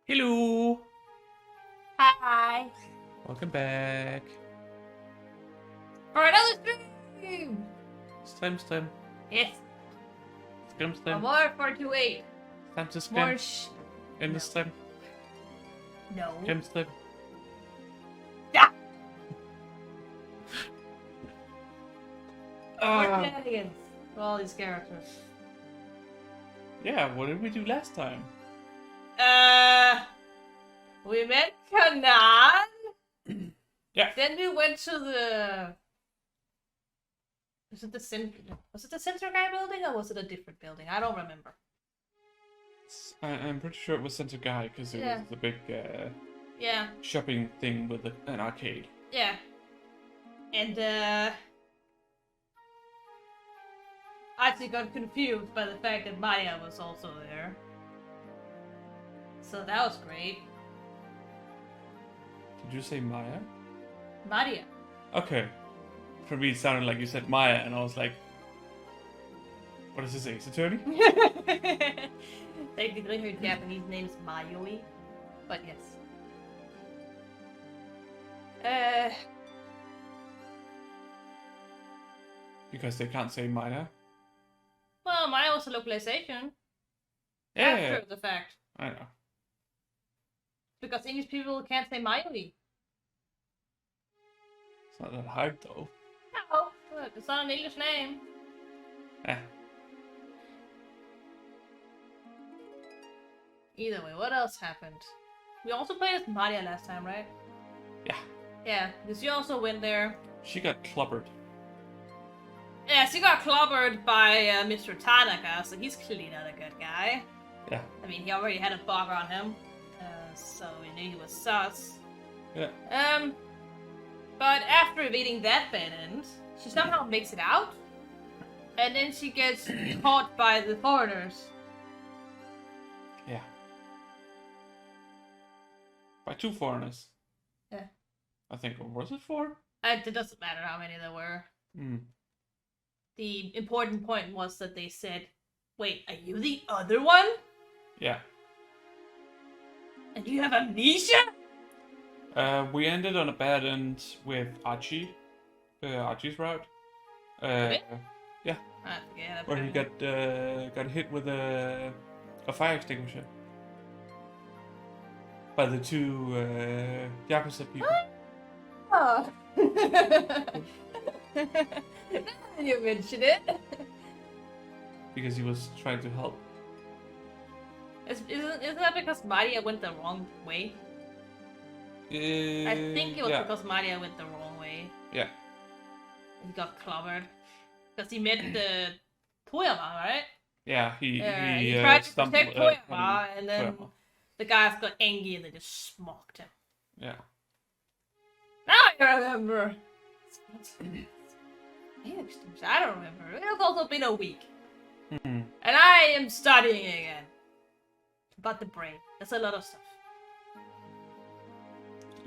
Hello! Hi! Welcome back. For another stream! It's time. Yes, Scrim a time. more 428. Time to More scrim. In this time. No. Scrim time. Yeah! More Ah, shenanigans for all these characters. yeah, what did we do last time? We met Kanan. Yeah. Then we went to the... Was it the Center Guy building or was it a different building? I don't remember. I'm pretty sure it was Center Guy because it was the big Yeah. shopping thing with an arcade. Yeah. And, I actually got confused by the fact that Maya was also there. So that was great. Did you say Maya? Maria. Okay. For me, it sounded like you said Maya, and I was like, what is this, Ace Attorney? Technically, her Japanese name is Mayoi, but yes. Because they can't say Maya. Well, Maya was a localization. Yeah, After the fact. I know. Because English people can't say Mayoi. It's not that hard, though. No, look, it's not an English name. Eh. Either way, what else happened? We also played as Maria last time, right? Yeah. Yeah, because you also went there. She got clobbered. Yeah, she got clobbered by Mr. Tanaka, so he's clearly not a good guy. Yeah. I mean, he already had a bug on him, so we knew he was sus. Yeah. But after evading that bad end, she somehow makes it out, and then she gets caught by the foreigners. Yeah. By two foreigners. Yeah. I think, or was it four? It doesn't matter how many there were. Hmm. The important point was that they said, "Wait, are you the other one? Yeah. And you have amnesia?" We ended on a bad end with Archie. Archie's route. Really? Yeah. I forget. Where he got hit with a fire extinguisher. By the two Yakuza people. Oh. You mentioned it. Because he was trying to help. Isn't that because Maria went the wrong way? I think it was because Maria went the wrong way. Yeah. He got clobbered. Because he met the Toyama, right? Yeah, he tried to protect Toyama, on and then Toyama. the guys got angry and they just smoked him. Yeah. Now I remember! I don't remember. It has also been a week. Hmm. And I am studying again. About the brain. That's a lot of stuff.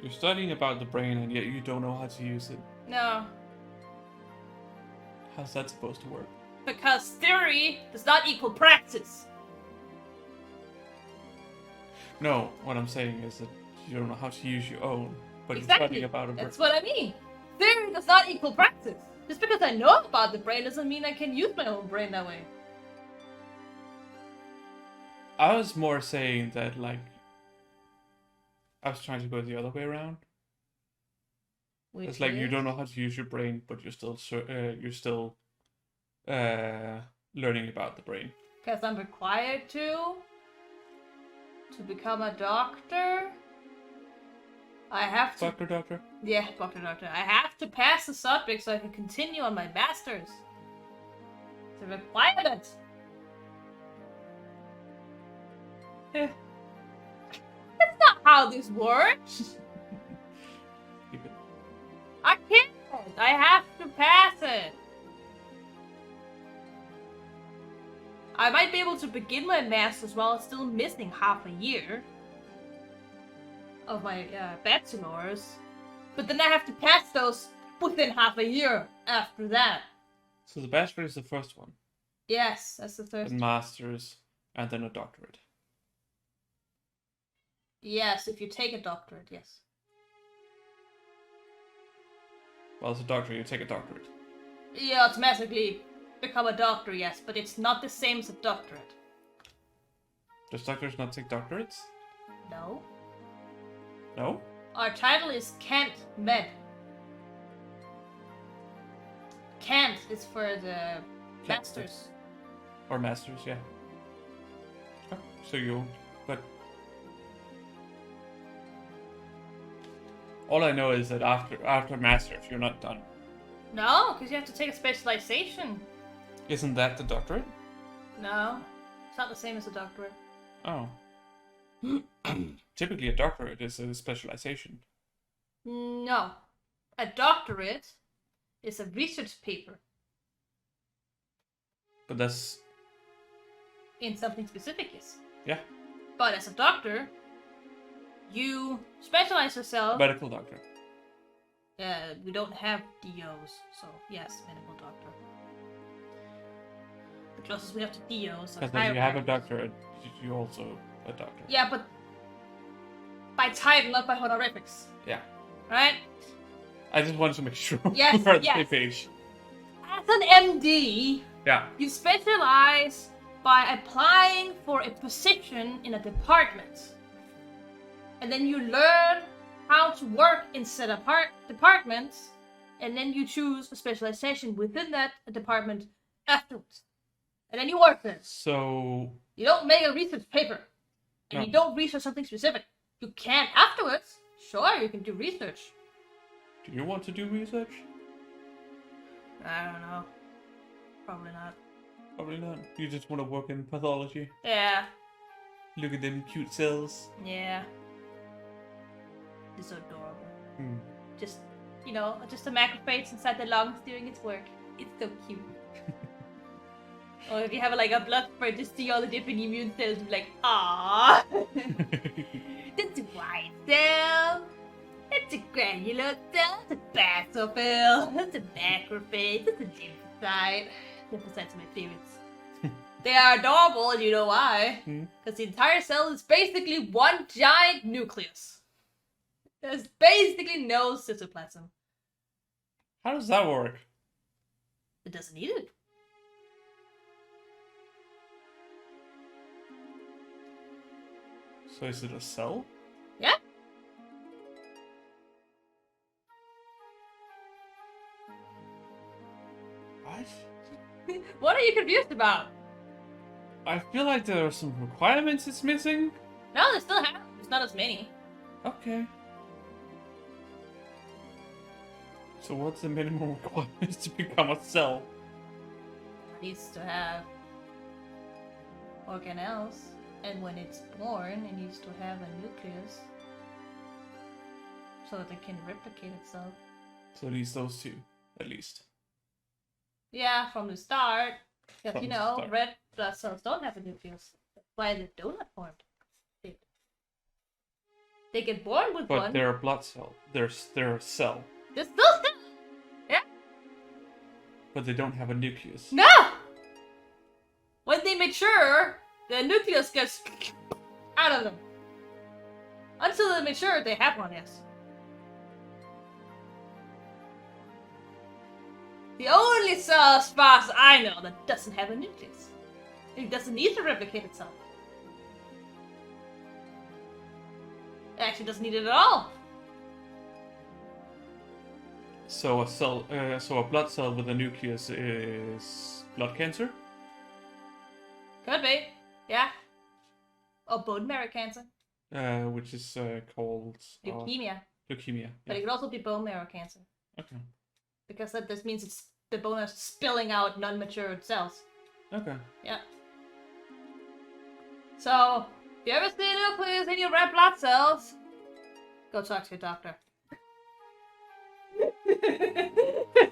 You're studying about the brain and yet you don't know how to use it. No. How's that supposed to work? Because theory does not equal practice. No, what I'm saying is that you don't know how to use your own, but Exactly. you're studying about it. That's what I mean. Theory does not equal practice. Just because I know about the brain doesn't mean I can use my own brain that way. I was more saying that, like, I was trying to go the other way around. Which It's like you is- don't know how to use your brain, but you're still learning about the brain. Because I'm required to become a doctor. I have to. Doctor. Yeah, doctor. I have to pass the subject so I can continue on my master's. It's a requirement. That's not how this works. Keep it. I can't. I have to pass it. I might be able to begin my master's while still missing half a year of my bachelor's, but then I have to pass those within half a year after that. So the bachelor is the first one, Yes, that's the third. and master's, and then a doctorate. Yes, if you take a doctorate, yes. Well, as a doctor, you take a doctorate. You automatically become a doctor, yes, but it's not the same as a doctorate. Does doctors not take doctorates? No. No? Our title is Cant Med. Cant is for the masters. Or masters, yeah. Oh, so you... But... All I know is that after masters, you're not done. No, because you have to take a specialization. Isn't that the doctorate? No, it's not the same as a doctorate. Oh. Typically, a doctorate is a specialization. No, a doctorate is a research paper But that's... in something specific, yes. Yeah. But as a doctor, you specialize yourself. Medical doctor. We don't have DOs, so yes, medical doctor. The closest we have to DOs are Because if you have a chiropractors. doctorate, you're also a doctor. Yeah, but by title, not by honorifics. Yeah. Right? I just wanted to make sure Yes, we're on the yes. same page. As an MD, Yeah. you specialize by applying for a position in a department. And then you learn how to work in said departments, and then you choose a specialization within that department afterwards. And then you work there. So... You don't make a research paper. And No. you don't research something specific. You can afterwards. Sure, you can do research. Do you want to do research? I don't know. Probably not. Probably not. You just want to work in pathology. Yeah. Look at them cute cells. Yeah. It's so adorable. Hmm. Just, just a macrophage inside the lungs doing its work. It's so cute. Or if you have a blood spray, just see all the different immune cells, be like, ah, that's a white cell. That's a granular cell. That's a basophil. That's a macrophage. That's a lymphocyte. Lymphocytes are my favorites. They are adorable, and you know why? Because the entire cell is basically one giant nucleus. There's basically no cytoplasm. How does that work? It doesn't need it. So is it a cell? Yeah. What? What are you confused about? I feel like there are some requirements it's missing. No, they still have. There's not as many. Okay. So what's the minimum requirements to become a cell? It needs to have organelles, and when it's born, it needs to have a nucleus so that it can replicate itself. So at least those two, at least. Yeah, from the start. Because, From the start. red blood cells don't have a nucleus. That's why the donut formed. They get born with But one. they're a blood cell. They're a cell. They're still cells. Yeah. But they don't have a nucleus. No! When they mature, the nucleus gets out of them. Until they mature, they have one, yes. The only cell, as far as I know, that doesn't have a nucleus. It doesn't need to replicate itself. It actually doesn't need it at all. So a cell, so a blood cell with a nucleus is blood cancer. Could be, yeah. Or bone marrow cancer. Which is called Leukemia. leukemia. But Yeah. it could also be bone marrow cancer. Okay. Because that just means it's the bone is spilling out non-matured cells. Okay. Yeah. So, if you ever see a nucleus in your red blood cells, go talk to your doctor.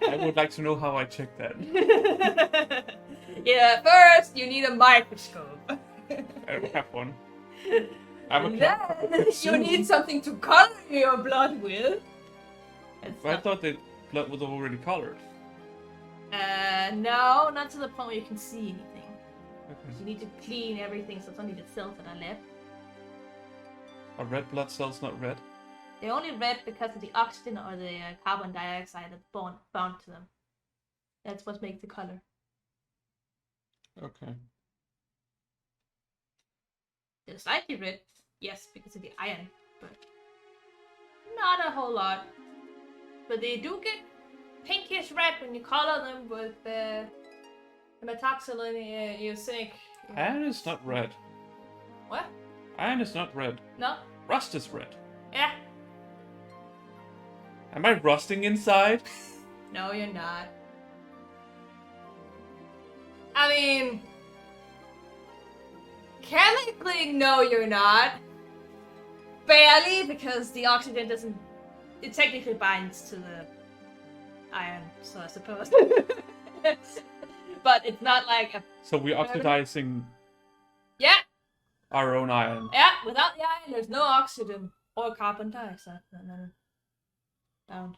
I would like to know how I check that. Yeah, first you need a microscope. I don't have one. I'm a And cat. then you need something to color your blood with. And But I stuff. thought that blood was already colored. No, not to the point where you can see anything. Okay. You need to clean everything so it's only the cells that are left. Are red blood cells not red? They're only red because of the oxygen or the carbon dioxide that's bound to them. That's what makes the color. Okay. They're slightly red, yes, because of the iron, but not a whole lot. But they do get pinkish red when you color them with methoxylene zinc. Iron is not red. What? Iron is not red. No? Rust is red. Yeah. Am I rusting inside? No, you're not. I mean, chemically, no, you're not. Barely, because the oxygen doesn't. It technically binds to the iron, so I suppose. But it's not like a. So we're oxidizing Yeah, our own iron. yeah. Without the iron, there's no oxygen or carbon dioxide. And then down.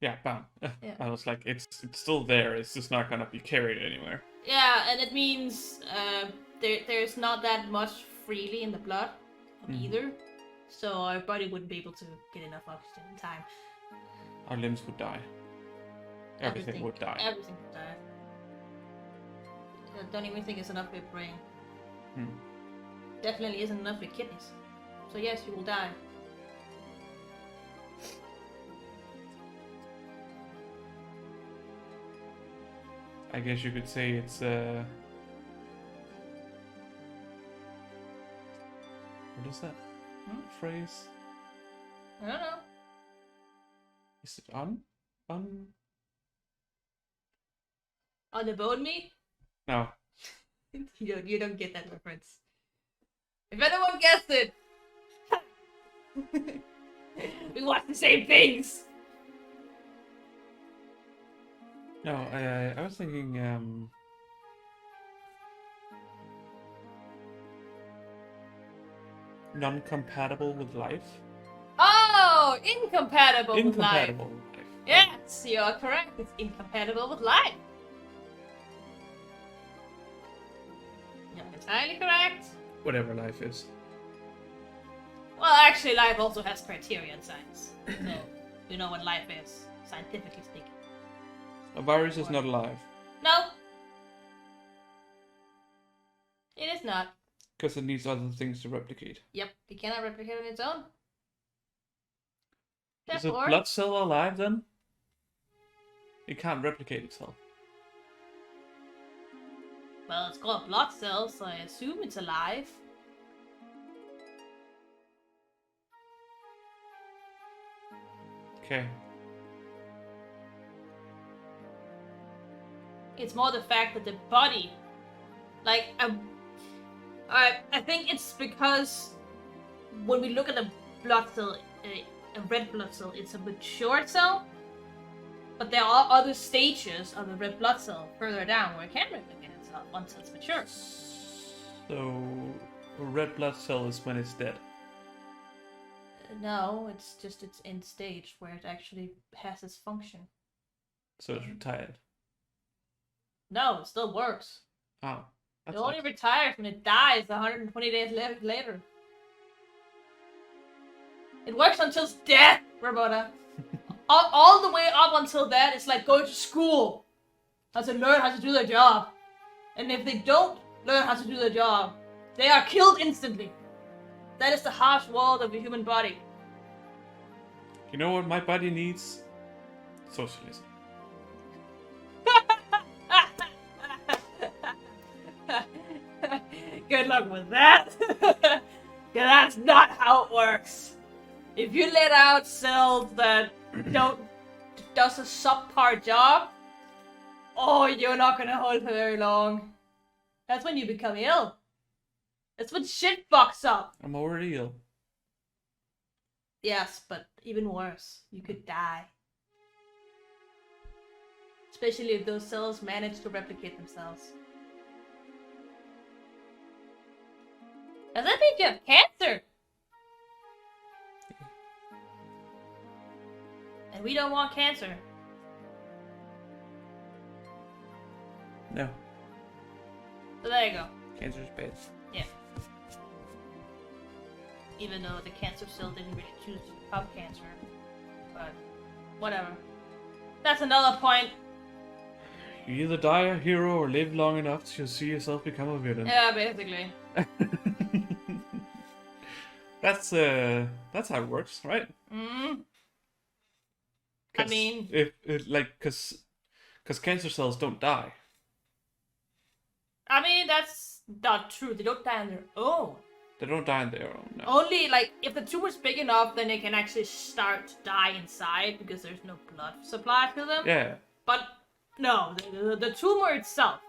Yeah, bam. Yeah. I was like, it's still there. It's just not gonna be carried anywhere. Yeah, and it means there's not that much freely in the blood either, so our body wouldn't be able to get enough oxygen in time. Our limbs would die. Everything would die. Everything would die. I don't even think it's enough for your brain. Definitely isn't enough for your kidneys. So yes, you will die. I guess you could say it's what is that phrase? I don't know. Is it on The bone meat? No. You don't get that reference. If anyone gets it, we watch the same things. No, I was thinking non-compatible with life. Oh, incompatible with life. Incompatible with life. Yes, you are correct. It's incompatible with life. You're entirely correct. Whatever life is. Well, actually, life also has criteria in science. So, we know what life is, scientifically speaking. A virus is not alive. No. It is not. Because it needs other things to replicate. Yep, it cannot replicate on its own. Is a Therefore, blood cell alive then? It can't replicate itself. well, it's called blood cells, so I assume it's alive. Okay. It's more the fact that the body, like, I think it's because when we look at a blood cell, a red blood cell, it's a mature cell, but there are other stages of the red blood cell further down where it can replicate itself once it's mature. So, a red blood cell is when it's dead. No, it's just its end stage where it actually has its function. So it's retired. No, it still works. Oh. It only retires when it dies 120 days later. It works until its death, Ramona. all the way up until that, it's like going to school. How to learn how to do their job. And if they don't learn how to do their job, they are killed instantly. That is the harsh world of the human body. You know what my body needs? Socialism. Good luck with that. 'Cause that's not how it works. If you let out cells that does a subpar job, oh, you're not gonna hold for very long. That's when you become ill. That's when shit fucks up. I'm already ill. Yes, but even worse, you could die. Especially if those cells manage to replicate themselves. Does that mean you have cancer? And we don't want cancer. No. So there you go. Cancer's bad. Yeah. Even though the cancer cell didn't really choose to have cancer. But, whatever. That's another point. You either die a hero or live long enough to see yourself become a villain. Yeah, basically. That's how it works, right? Mm. I mean, because cancer cells don't die. I mean, that's not true. They don't die on their own. They don't die on their own. No. Only, like, if the tumor's big enough, then they can actually start to die inside because there's no blood supply to them. Yeah. But, no, the tumor itself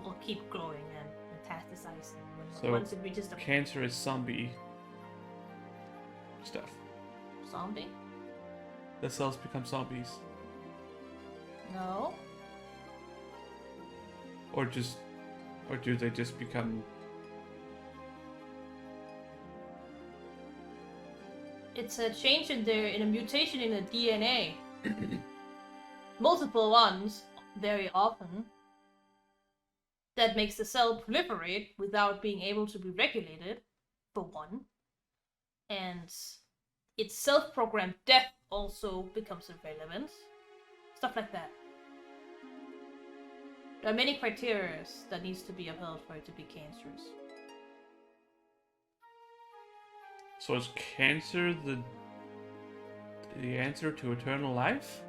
will keep growing and metastasizing So, once it reaches the cancer is zombie stuff. zombie. The cells become zombies. No. Or do they just become... It's a change in a mutation in the DNA. Multiple ones, very often, that makes the cell proliferate without being able to be regulated, for one. And its self-programmed death also becomes irrelevant. Stuff like that. There are many criteria that needs to be upheld for it to be cancerous. So is cancer the answer to eternal life?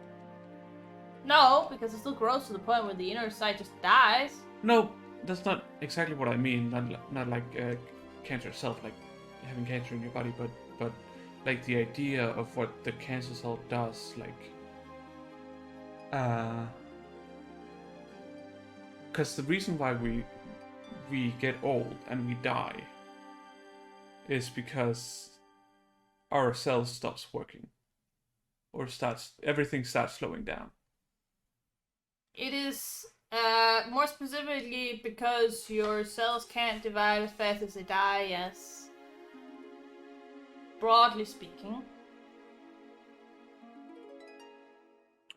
No, because it still grows to the point where the inner side just dies. No, that's not exactly what I mean. Not like cancer itself, like having cancer in your body, but like the idea of what the cancer cell does, like because the reason why we get old and we die is because our cells stops working, or everything starts slowing down. It is more specifically because your cells can't divide as fast as they die, yes. Broadly speaking.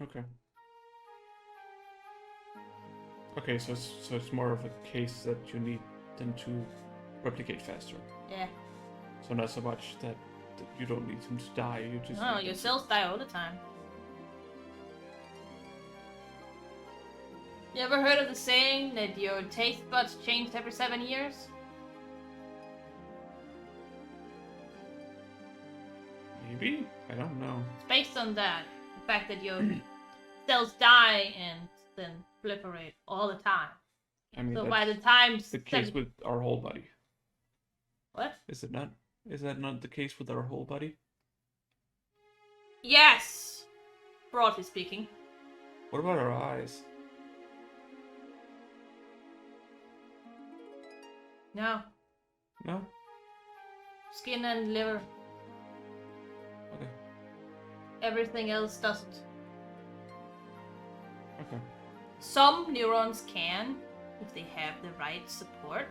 Okay. Okay, so it's more of a case that you need them to replicate faster. Yeah. So not so much that you don't need them to die. You just No, your cells die all the time. You ever heard of the saying that your taste buds change every 7 years? Maybe? I don't know. It's based on that. The fact that your cells die and then proliferate all the time. I mean, So by the time... the case with our whole body. What? Is it not? Is that not the case with our whole body? Yes! Broadly speaking. What about our eyes? No. No? Skin and liver. Okay. Everything else doesn't. Okay. Some neurons can, if they have the right support.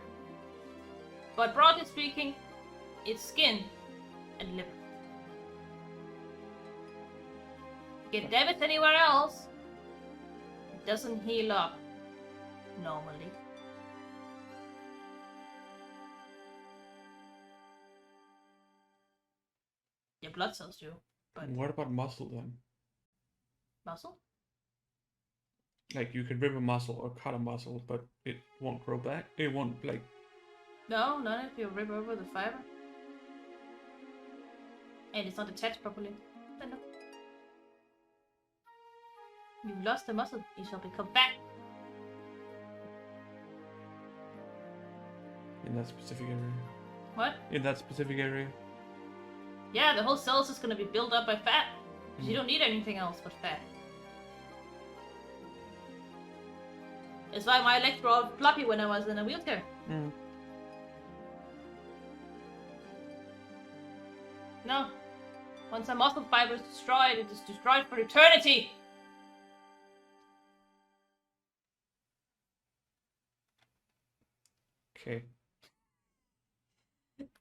But broadly speaking, it's skin and liver. Get damage anywhere else, it doesn't heal up normally. Your blood cells do, but What about muscle then? muscle? Like you could rip a muscle or cut a muscle, but it won't grow back. It won't like. No, not if you rip over the fiber. And it's not attached properly. Then no. You've lost the muscle. It shall become back. In that specific area. What? In that specific area. Yeah, the whole cell is just gonna be built up by fat. Because you don't need anything else but fat. That's why my legs were all floppy when I was in a wheelchair. Mm. No. Once a muscle fiber is destroyed, it is destroyed for eternity! Okay.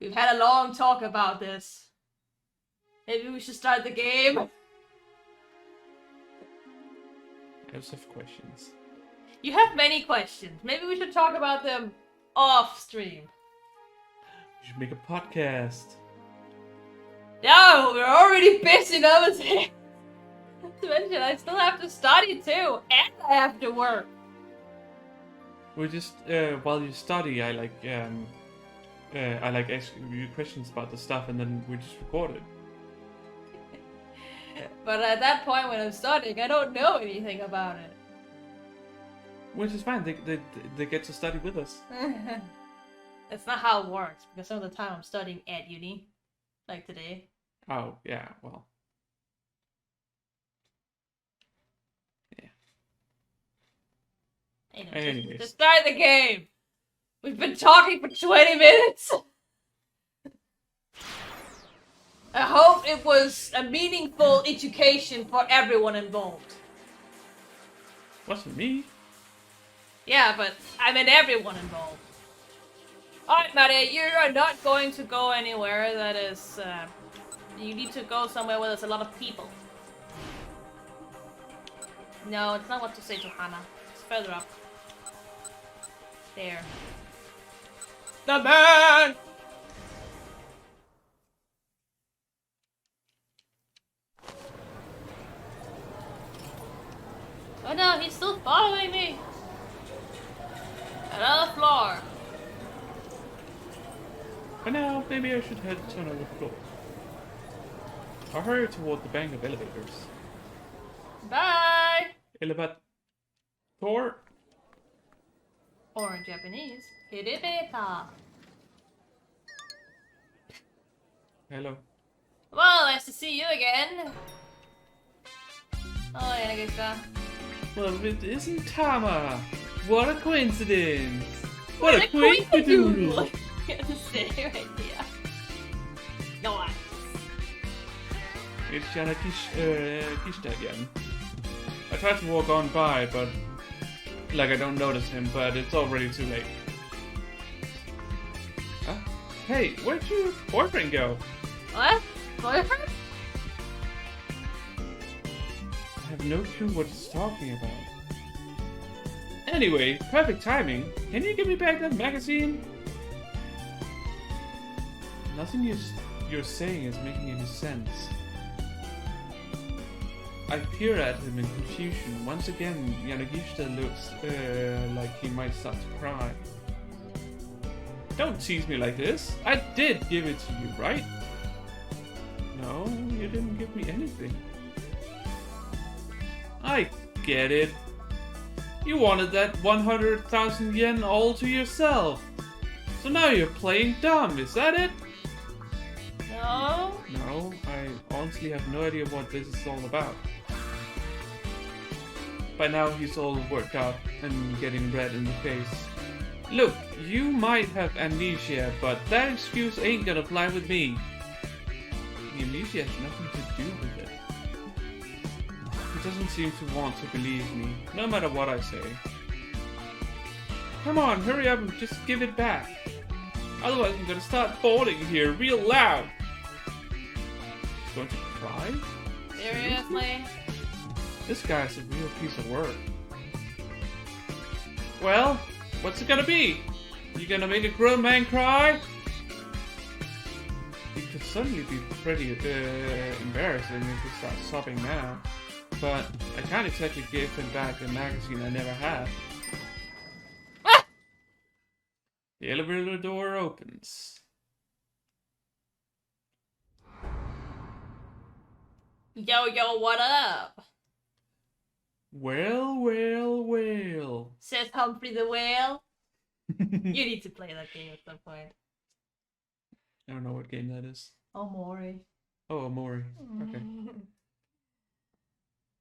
We've had a long talk about this. Maybe we should start the game. I just have questions. You have many questions. Maybe we should talk about them off stream. We should make a podcast. No, we're already busy now. Not to mention, I still have to study too, and I have to work. We just while you study, I like asking you questions about the stuff, and then we just record it. But at that point, when I'm studying, I don't know anything about it. Which is fine. They get to study with us. That's not how it works, because some of the time I'm studying at uni, like today. Oh yeah, well. Anyways. Just start the game! We've been talking for 20 minutes! I hope it was a meaningful education for everyone involved. Wasn't me. Yeah, but I meant everyone involved. Alright, Maddie, you are not going to go anywhere that is, you need to go somewhere where there's a lot of people. No, it's not what to say to Hannah. It's further up. There. The man! Oh no, he's still following me! Another floor. For now, maybe I should head to another floor. I'll hurry toward the bank of elevators. Bye! Elevator. Or in Japanese, Hiribeta. Hello. Well, nice to see you again. Oh, Yanagita. Well, it isn't Tama. What a coincidence. What a coincidence. Stay right here. Go on. It's Yana Kishta again. I tried to walk on by, but like I don't notice him, but it's already too late. Huh? Hey, where'd your boyfriend go? What? Boyfriend? I have no clue what he's talking about. Anyway, perfect timing. Can you give me back that magazine? Nothing you're saying is making any sense. I peer at him in confusion. Once again, Yanagishita looks like he might start to cry. Don't tease me like this. I did give it to you, right? No, you didn't give me anything. I get it. You wanted that 100,000 yen all to yourself. So now you're playing dumb, is that it? No. No, I honestly have no idea what this is all about. By now he's all worked up and getting red in the face. Look, you might have amnesia, but that excuse ain't gonna fly with me. The amnesia has nothing to do with it. He doesn't seem to want to believe me, no matter what I say. Come on, hurry up and just give it back. Otherwise I'm gonna start bawling here real loud. She's going to cry? Seriously? This guy's a real piece of work. Well, what's it gonna be? You gonna make a grown man cry? It could suddenly be pretty embarrassing if he starts sobbing now. But I can't exactly give him back a magazine I never had. Ah! The elevator door opens. Yo, yo, what up? Well, well, well. Says Humphrey the Whale. You need to play that game at some point. I don't know what game that is. Oh, Maury. Oh, Amori. Okay.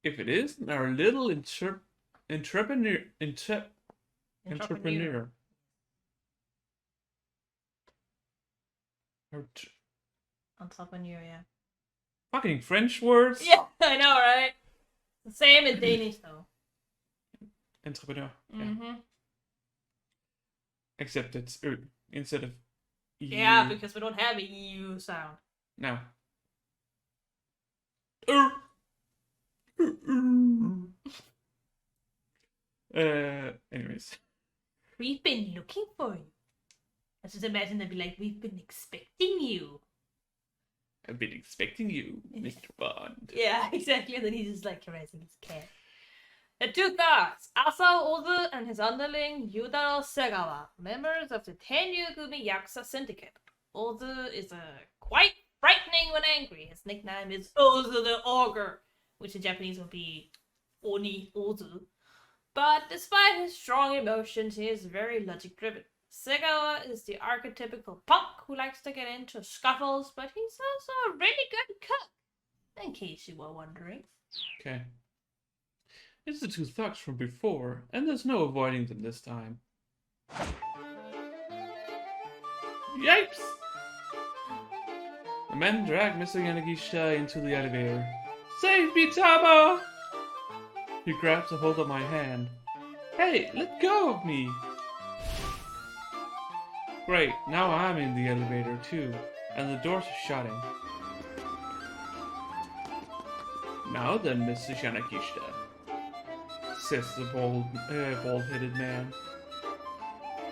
If it is, our little entrepreneur. Entrepreneur, yeah. Fucking French words. Yeah, I know, right? The same in Danish, though. Entrepreneur. Mm-hmm. Yeah. Except it's instead of EU. Yeah, because we don't have a EU sound. No. Anyways. We've been looking for you. I just imagine they'd be like, we've been expecting you. I've been expecting you, Mr. Bond. Yeah, exactly. And then he's just like caressing his cat. The two guards, Asao Ozu and his underling, Yudaro Segawa, members of the Tenryugumi Yakuza Syndicate. Ozu is quite frightening when angry. His nickname is Ozu the Ogre, which in Japanese would be Oni Ozu. But despite his strong emotions, he is very logic-driven. Segawa is the archetypical punk who likes to get into scuffles, but he's also a really good cook, in case you were wondering. Okay. It's the two thugs from before, and there's no avoiding them this time. Yipes! The men drag Mr. Yanagisha into the elevator. Save me, Tama! He grabs a hold of my hand. Hey, let go of me! Great, now I'm in the elevator too, and the doors are shutting. Now then, Mr. Yanagishita, says the bald-headed man.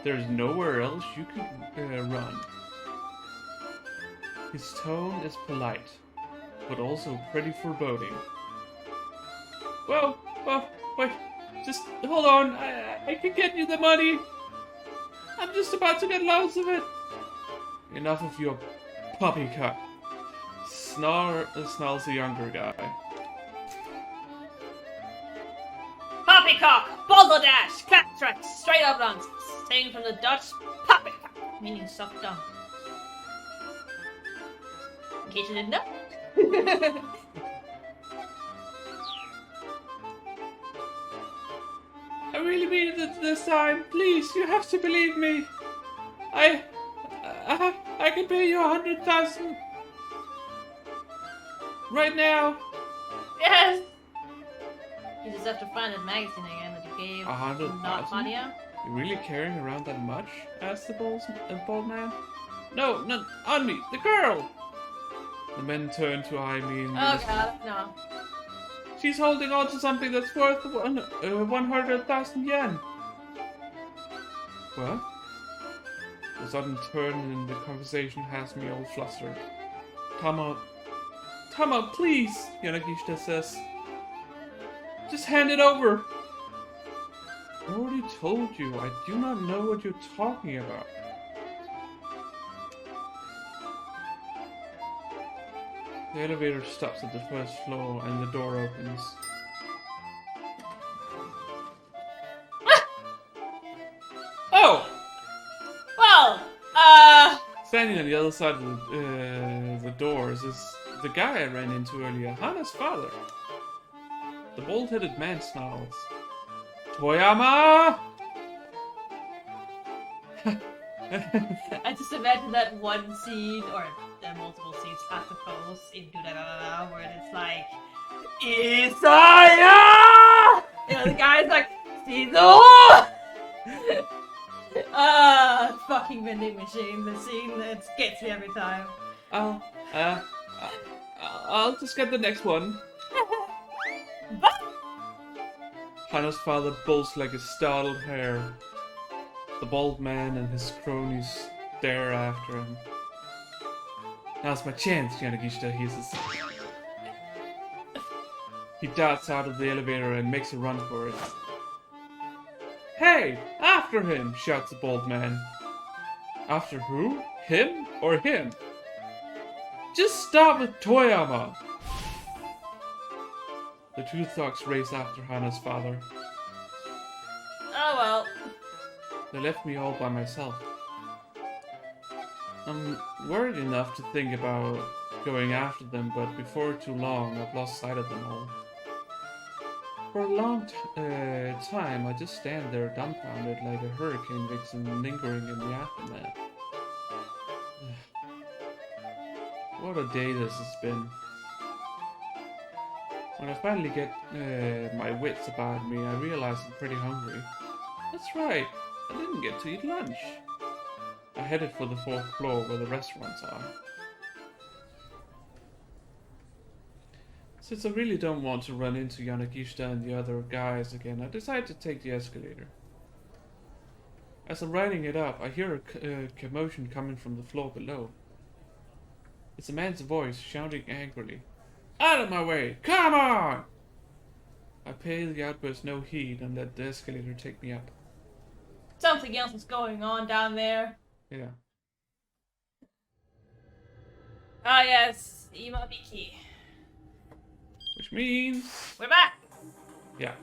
There's nowhere else you could run. His tone is polite, but also pretty foreboding. Well, wait, just hold on. I can get you the money. I'm just about to get loads of it. Enough of your poppycock. Snarls the younger guy. Poppycock, balderdash, claptrap, straight up nonsense. Saying from the Dutch, poppycock, meaning soft dung. In case you didn't know. I really mean it this time. Please, you have to believe me. I can pay you 100,000 right now. Yes. You just have to find that magazine again that you gave. 100,000? Not Mania. You really carrying around that much? Asked the bald man. No, on me, the girl. The men turn to eye me. Oh god, no. She's holding on to something that's worth 100,000 yen. What? The sudden turn in the conversation has me all flustered. Tama, please, Yanagishita says. Just hand it over. I already told you, I do not know what you're talking about. The elevator stops at the first floor and the door opens. Oh! Well, Standing on the other side of the doors is the guy I ran into earlier, Hana's father. The bald-headed man snarls. Toyama! I just imagine that one scene, or multiple scenes, I suppose, in where it's like, Isaya! You know, the guy's like, Shizuo! Fucking vending machine, the scene that gets me every time. I'll just get the next one. Hana's father bolts like a startled hare. The bald man and his cronies stare after him. Now's my chance, Yanagishita, he says. He darts out of the elevator and makes a run for it. Hey! After him! Shouts the bald man. After who? Him or him? Just stop with Toyama! The two thugs race after Hana's father. Oh well. They left me all by myself. I'm worried enough to think about going after them, but before too long I've lost sight of them all. For a long time I just stand there dumbfounded like a hurricane victim lingering in the aftermath. What a day this has been. When I finally get my wits about me, I realize I'm pretty hungry. That's right, I didn't get to eat lunch. I headed for the 4th floor where the restaurants are. Since I really don't want to run into Yanagishita and the other guys again, I decided to take the escalator. As I'm riding it up, I hear a commotion coming from the floor below. It's a man's voice shouting angrily. Out of my way! Come on! I pay the outburst no heed and let the escalator take me up. Something else is going on down there. Yeah. Ah yes, Imabiki. Which means... We're back! Yeah.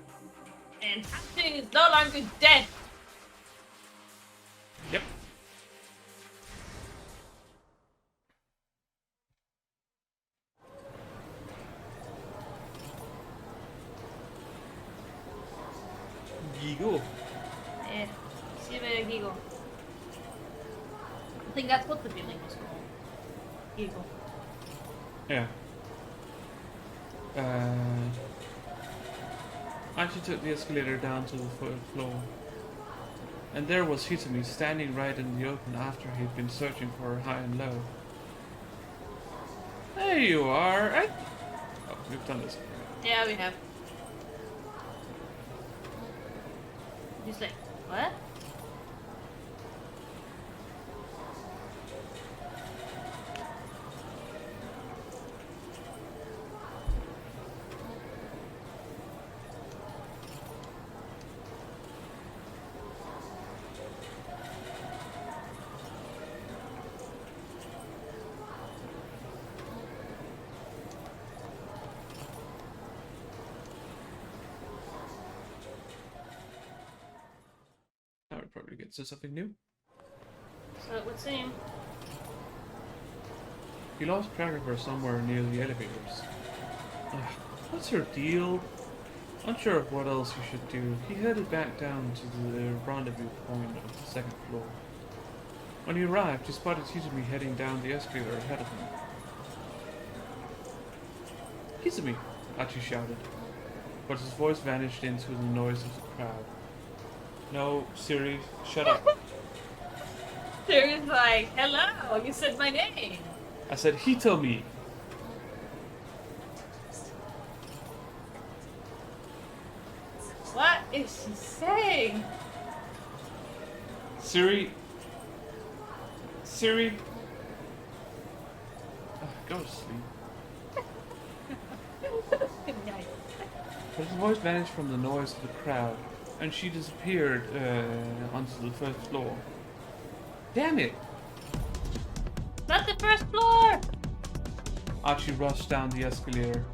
And Tatsu is no longer dead! Yep. Gigo. Yeah, Shibuya Gigo. I think that's what the building was called. Gigo. Yeah. Archie took the escalator down to the third floor. And there was Hitomi standing right in the open after he'd been searching for her high and low. There you are! Oh, we've done this. Yeah, we have. He's like, what? Now it probably gets to something new. So it would seem. He lost track of her somewhere near the elevators. Ugh, what's her deal? Unsure of what else he should do, he headed back down to the rendezvous point of the second floor. When he arrived, he spotted Hizumi heading down the escalator ahead of him. Hizumi! Archie shouted, but his voice vanished into the noise of the crowd. No, Siri, shut up. Siri's like, hello, you said my name. I said Hitomi. What is she saying? Siri. Siri. Go to sleep. Nice. But his voice vanished from the noise of the crowd, and she disappeared onto the first floor. Damn it! Not the first floor! Archie rushed down the escalator.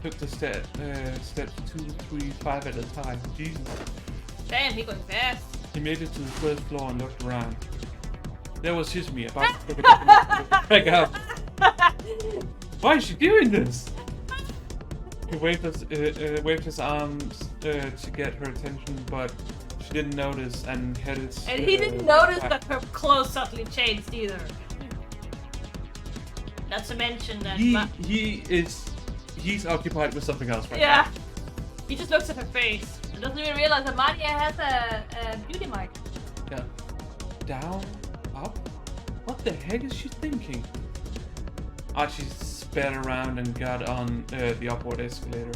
Took the steps 2, 3, 5 at a time. Jesus. Damn, he going fast. He made it to the first floor and looked around. There was Hizumi about to back up. Why is she doing this? He waved his arms to get her attention, but she didn't notice and headed. And he didn't notice that her clothes suddenly changed either. Not to mention that. He's occupied with something else right now. Yeah. He just looks at her face and doesn't even realize that Maria has a beauty mark. Yeah. Down, up. What the heck is she thinking? Archie sped around and got on the upward escalator.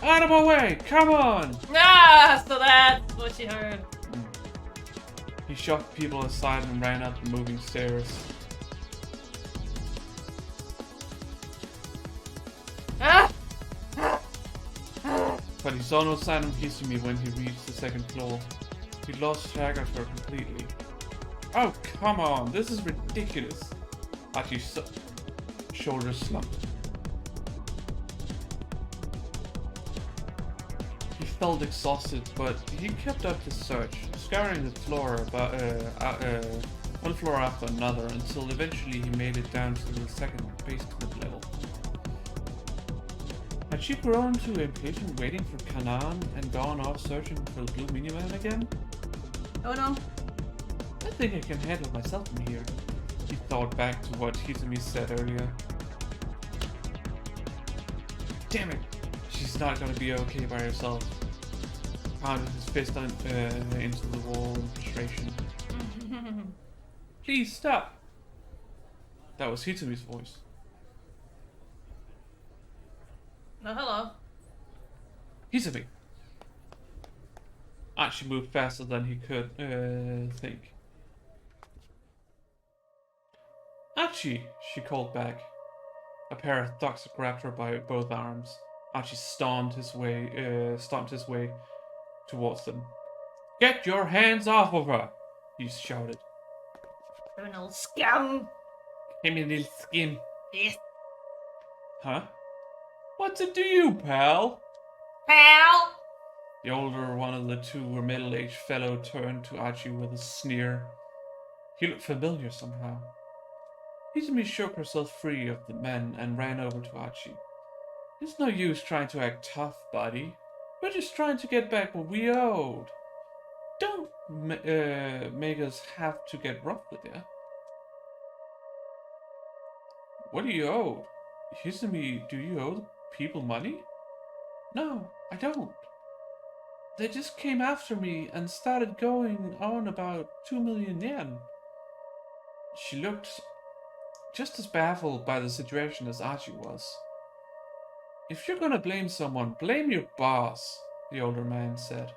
Out of my way! Come on! Ah, so that's what she heard. He shoved people aside and ran up the moving stairs. Ah! But he saw no sign of Hizumi when he reached the second floor. He lost track of her completely. Oh, come on! This is ridiculous! Archie's shoulders slumped. He felt exhausted, but he kept up the search, scouring the floor one floor after another, until eventually he made it down to the second basement level. Had she grown too impatient waiting for Kanan and gone off searching for the blue minivan again? Oh no. I think I can handle myself in here. He thought back to what Hizumi said earlier. Damn it! She's not gonna be okay by herself. Pounded his fist into the wall in frustration. Please stop! That was Hitsumi's voice. No, hello. Hizumi! Archie moved faster than he could think. Archie, she called back. A pair of thugs grabbed her by both arms. Archie stomped his way towards them. Get your hands off of her, he shouted. Criminal scum! Criminal skin. Yes. Huh? What's it to you, pal? Pal! The older one of the two, a middle-aged fellow, turned to Archie with a sneer. He looked familiar somehow. Izumi shook herself free of the men and ran over to Archie. It's no use trying to act tough, buddy. We're just trying to get back what we owed. Don't make us have to get rough with you. What do you owe? Izumi, do you owe people money? No, I don't. They just came after me and started going on about 2 million yen. She looked just as baffled by the situation as Archie was. If you're gonna blame someone, blame your boss, the older man said.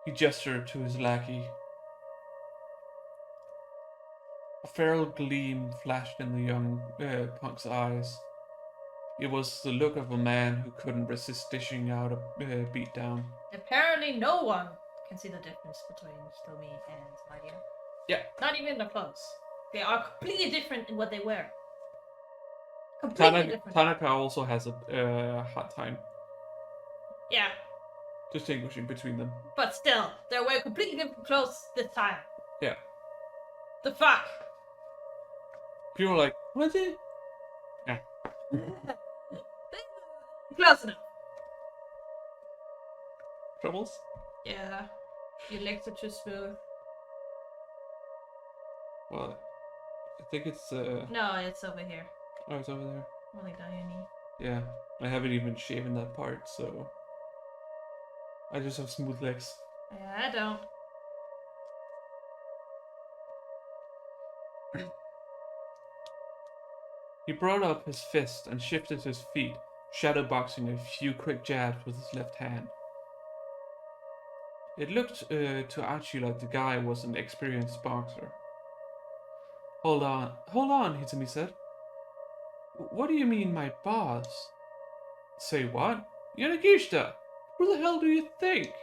He gestured to his lackey. A feral gleam flashed in the young punk's eyes. It was the look of a man who couldn't resist dishing out a beatdown. Apparently no one can see the difference between Stomy and Lydia. Yeah. Not even their clothes. They are completely different in what they wear. Completely different. Tanaka also has a hard time Yeah. distinguishing between them. But still, they're wearing completely different clothes this time. Yeah. The fuck? People are like, what's it? Yeah. Close enough. Troubles? Yeah. Your legs are too smooth. Well, I think it's No, it's over here. oh, it's over there. Only down your knee. Yeah. I haven't even shaven that part, so I just have smooth legs. Yeah, I don't. He brought up his fist and shifted his feet, shadowboxing a few quick jabs with his left hand. It looked to Archie like the guy was an experienced boxer. Hold on, Hitsumi said. What do you mean, my boss? Say what? Yanagishita! Who the hell do you think?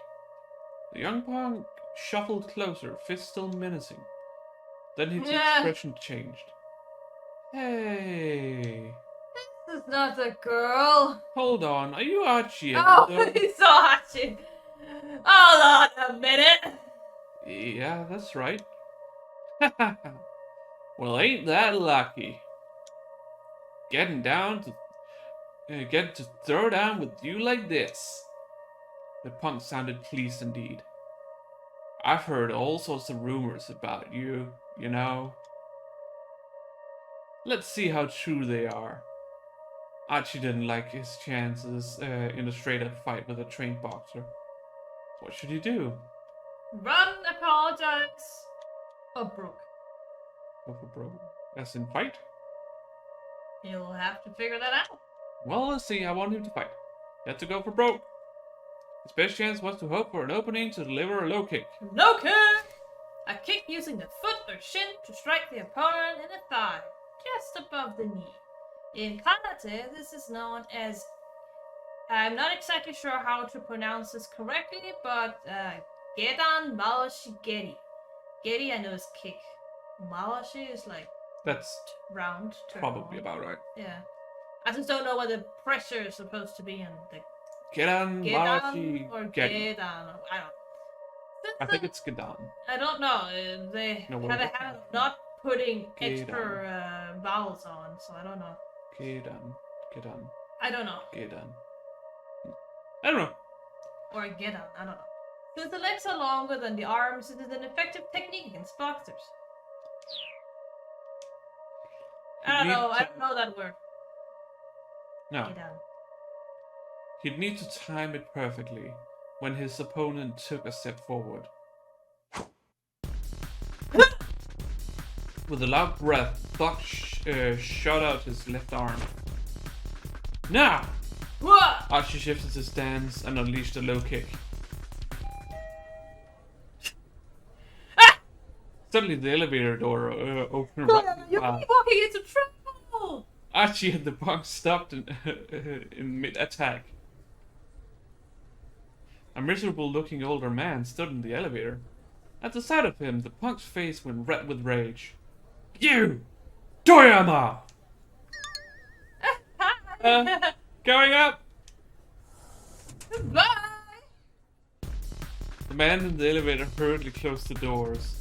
The young punk shuffled closer, fist still menacing. Then his expression changed. Hey. This is not a girl. Hold on, are you Archie? Oh, he's Archie. Hold on a minute. Yeah, that's right. Well, ain't that lucky? Getting to throw down with you like this. The punk sounded pleased indeed. I've heard all sorts of rumors about you, you know. Let's see how true they are. Archie didn't like his chances in a straight-up fight with a trained boxer. What should he do? Run, apologize, or broke. Go for broke? As in fight? You'll have to figure that out. Well, let's see. I want him to fight. He had to go for broke. His best chance was to hope for an opening to deliver a low kick. Low kick! A kick using the foot or shin to strike the opponent in the thigh, just above the knee. In karate, this is known as... I'm not exactly sure how to pronounce this correctly, but Gedan Mawashi Geri. Geri I know is kick. Mawashi is like That's round. probably about right. Yeah. I just don't know what the pressure is supposed to be in the Gedan, Mawashi, or Geri. Gedan. I don't know. I think it's Gedan. I don't know. They No, have a habit of not putting Gedan. extra vowels on, so I don't know. Gedan. I don't know. Gedan. I don't know. Or Gedan. I don't know. Since the legs are longer than the arms, it is an effective technique against boxers. I don't know that word. No. Gedan. He'd need to time it perfectly when his opponent took a step forward. With a loud breath, Buck shot out his left arm. Now! What? Archie shifted his stance and unleashed a low kick. Suddenly, the elevator door opened. You're walking into trouble! Archie and the punk stopped in mid-attack. A miserable-looking older man stood in the elevator. At the sight of him, the punk's face went red with rage. You! Toyama! Going up! Bye! The man in the elevator hurriedly closed the doors.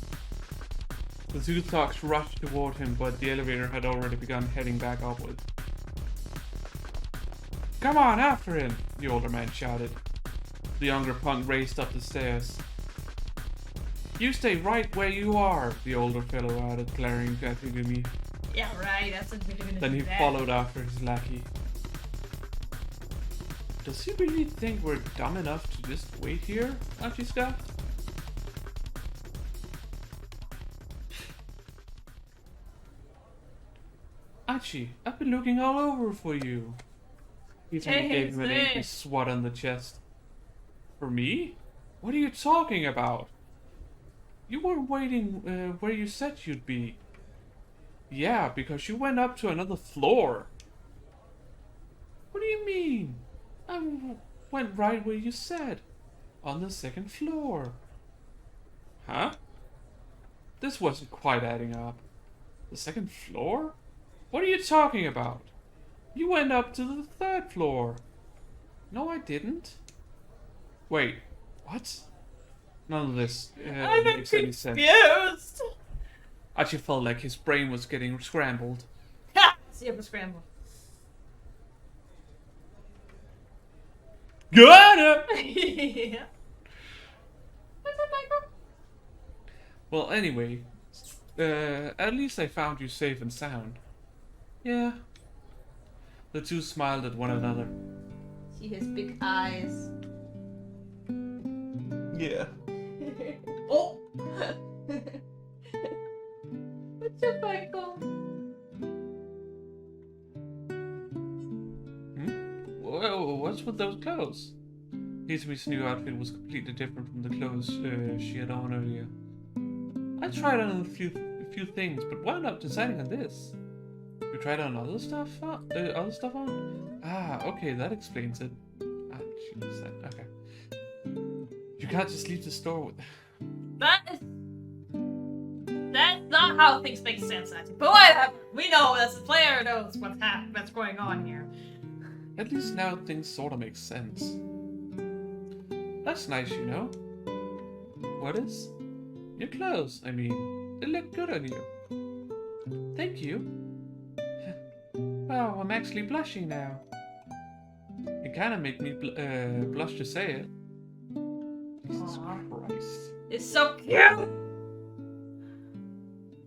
The two thugs rushed toward him, but the elevator had already begun heading back upward. Come on, after him! The older man shouted. The younger punk raced up the stairs. You stay right where you are, the older fellow added, glaring at Higumi. Yeah, right, that's what we're gonna Then do he that. followed after his lackey. Does he really think we're dumb enough to just wait here? Archie scoffed. Archie, I've been looking all over for you. He gave him an angry swat on the chest. For me? What are you talking about? You were waiting where you said you'd be. Yeah, because you went up to another floor. What do you mean? I went right where you said. On the second floor. Huh? This wasn't quite adding up. The second floor? What are you talking about? You went up to the third floor. No, I didn't. Wait, what? None of this makes any sense. Confused. Archie felt like his brain was getting scrambled. Ha! Super scramble. Got him! Yeah. What's up, Michael? Well, anyway, at least I found you safe and sound. Yeah. The two smiled at one another. She has big eyes. Yeah. Oh! What's up, Michael? Whoa, what's with those clothes? Hizumi's new outfit was completely different from the clothes she had on earlier. I tried on a few things, but wound up deciding on this. You tried on other stuff on? Ah, okay, that explains it. Ah, she said, okay. You can't just leave the store with... That's not how things make sense, actually. But whatever. We know as the player knows what's going on here. At least now things sorta make sense. That's nice, you know. What is? Your clothes, I mean. They look good on you. Thank you. Wow, I'm actually blushing now. You kinda make me blush to say it. Jesus Christ. It's so cute!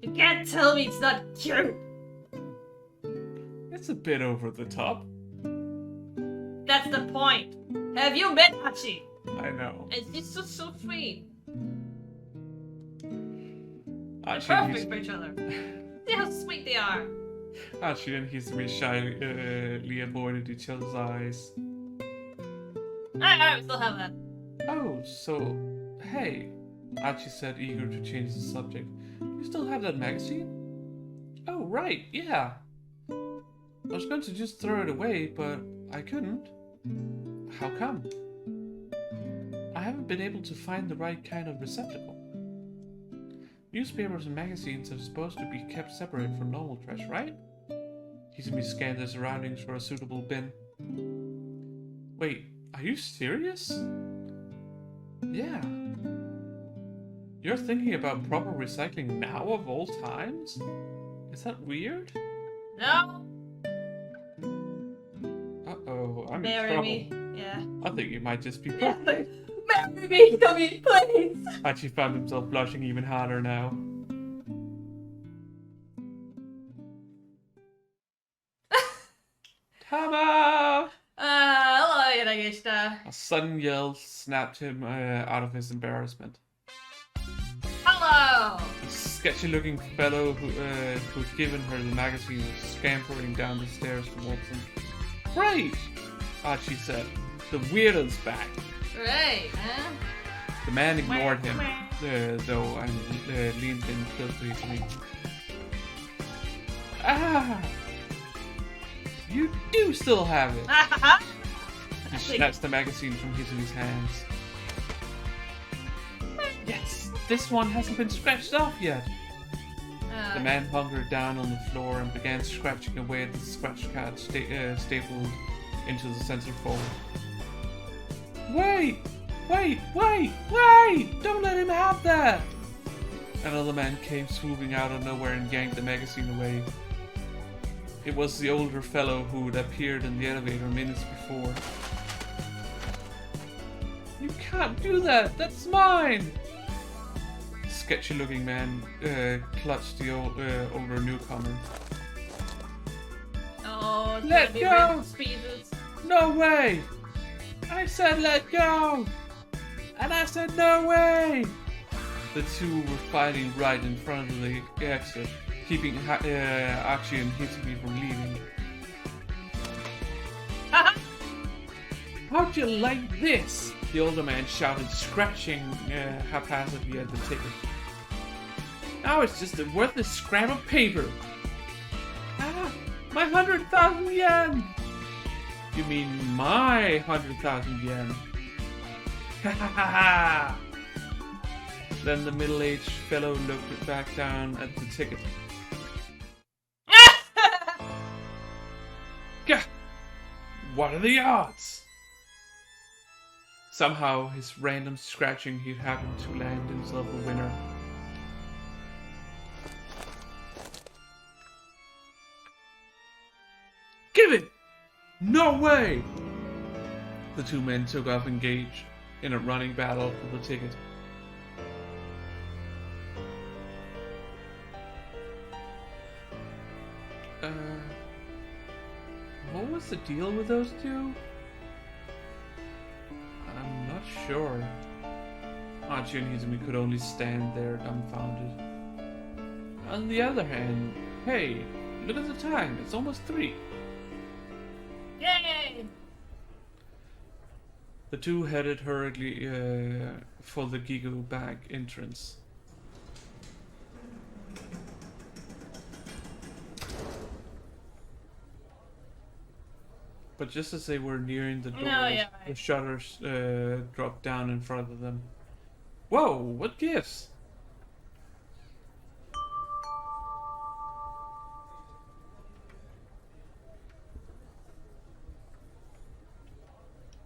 You can't tell me it's not cute! It's a bit over the top. That's the point. Have you met Hachi? I know. And she's just so sweet. They're Archie perfect for each other. See how sweet they are. and Hizumi shyly avoided each other's eyes. I still have that. Oh, so, hey, Archie said, eager to change the subject. You still have that magazine? Oh, right, yeah. I was going to just throw it away, but I couldn't. How come? I haven't been able to find the right kind of receptacle. Newspapers and magazines are supposed to be kept separate from normal trash, right? Hizumi scanned the surroundings for a suitable bin. Wait, are you serious? Yeah. You're thinking about proper recycling now of all times? Is that weird? No. Uh-oh, I'm in Marry trouble. me. Yeah. I think you might just be Yeah, perfect. marry me, Tommy, please. Archie found himself blushing even harder now. Tama! Hello, Yanagishita. A sudden yell snapped him out of his embarrassment. Hello. A sketchy-looking fellow who'd given her the magazine was scampering down the stairs towards him. Great! Archie said. The weirdo's back. Great, huh? The man ignored him. though, and leaned in closely to me. Ah! You do still have it! He snatched the magazine from Hizumi's hands. Yes! This one hasn't been scratched off yet! The man hungered down on the floor and began scratching away at the scratch card stapled into the centerfold. Wait! Wait! Wait! Wait! Don't let him have that! Another man came swooping out of nowhere and yanked the magazine away. It was the older fellow who had appeared in the elevator minutes before. You can't do that! That's mine! The sketchy-looking man clutched the older newcomer. Oh, it's let go! Pieces. No way! I said let go! And I said no way! The two were fighting right in front of the exit, keeping Archie and Hitsumi from leaving. How'd you like this? The older man shouted, scratching haphazardly at the ticket. Now it's just a worthless scrap of paper. Ah, my 100,000 yen! You mean my 100,000 yen? Ha ha ha ha! Then the middle-aged fellow looked back down at the ticket. Gah! What are the odds? Somehow, his random scratching he'd happened to land himself a winner. Give it! No way! The two men took off engaged in a running battle for the ticket. What was the deal with those two? I'm not sure. Archie and Hizumi could only stand there dumbfounded. On the other hand, hey, look at the time, it's almost 3. Yay! The two headed hurriedly for the Gigo bag entrance. But just as they were nearing the doors, the shutters dropped down in front of them. Whoa, what gifts?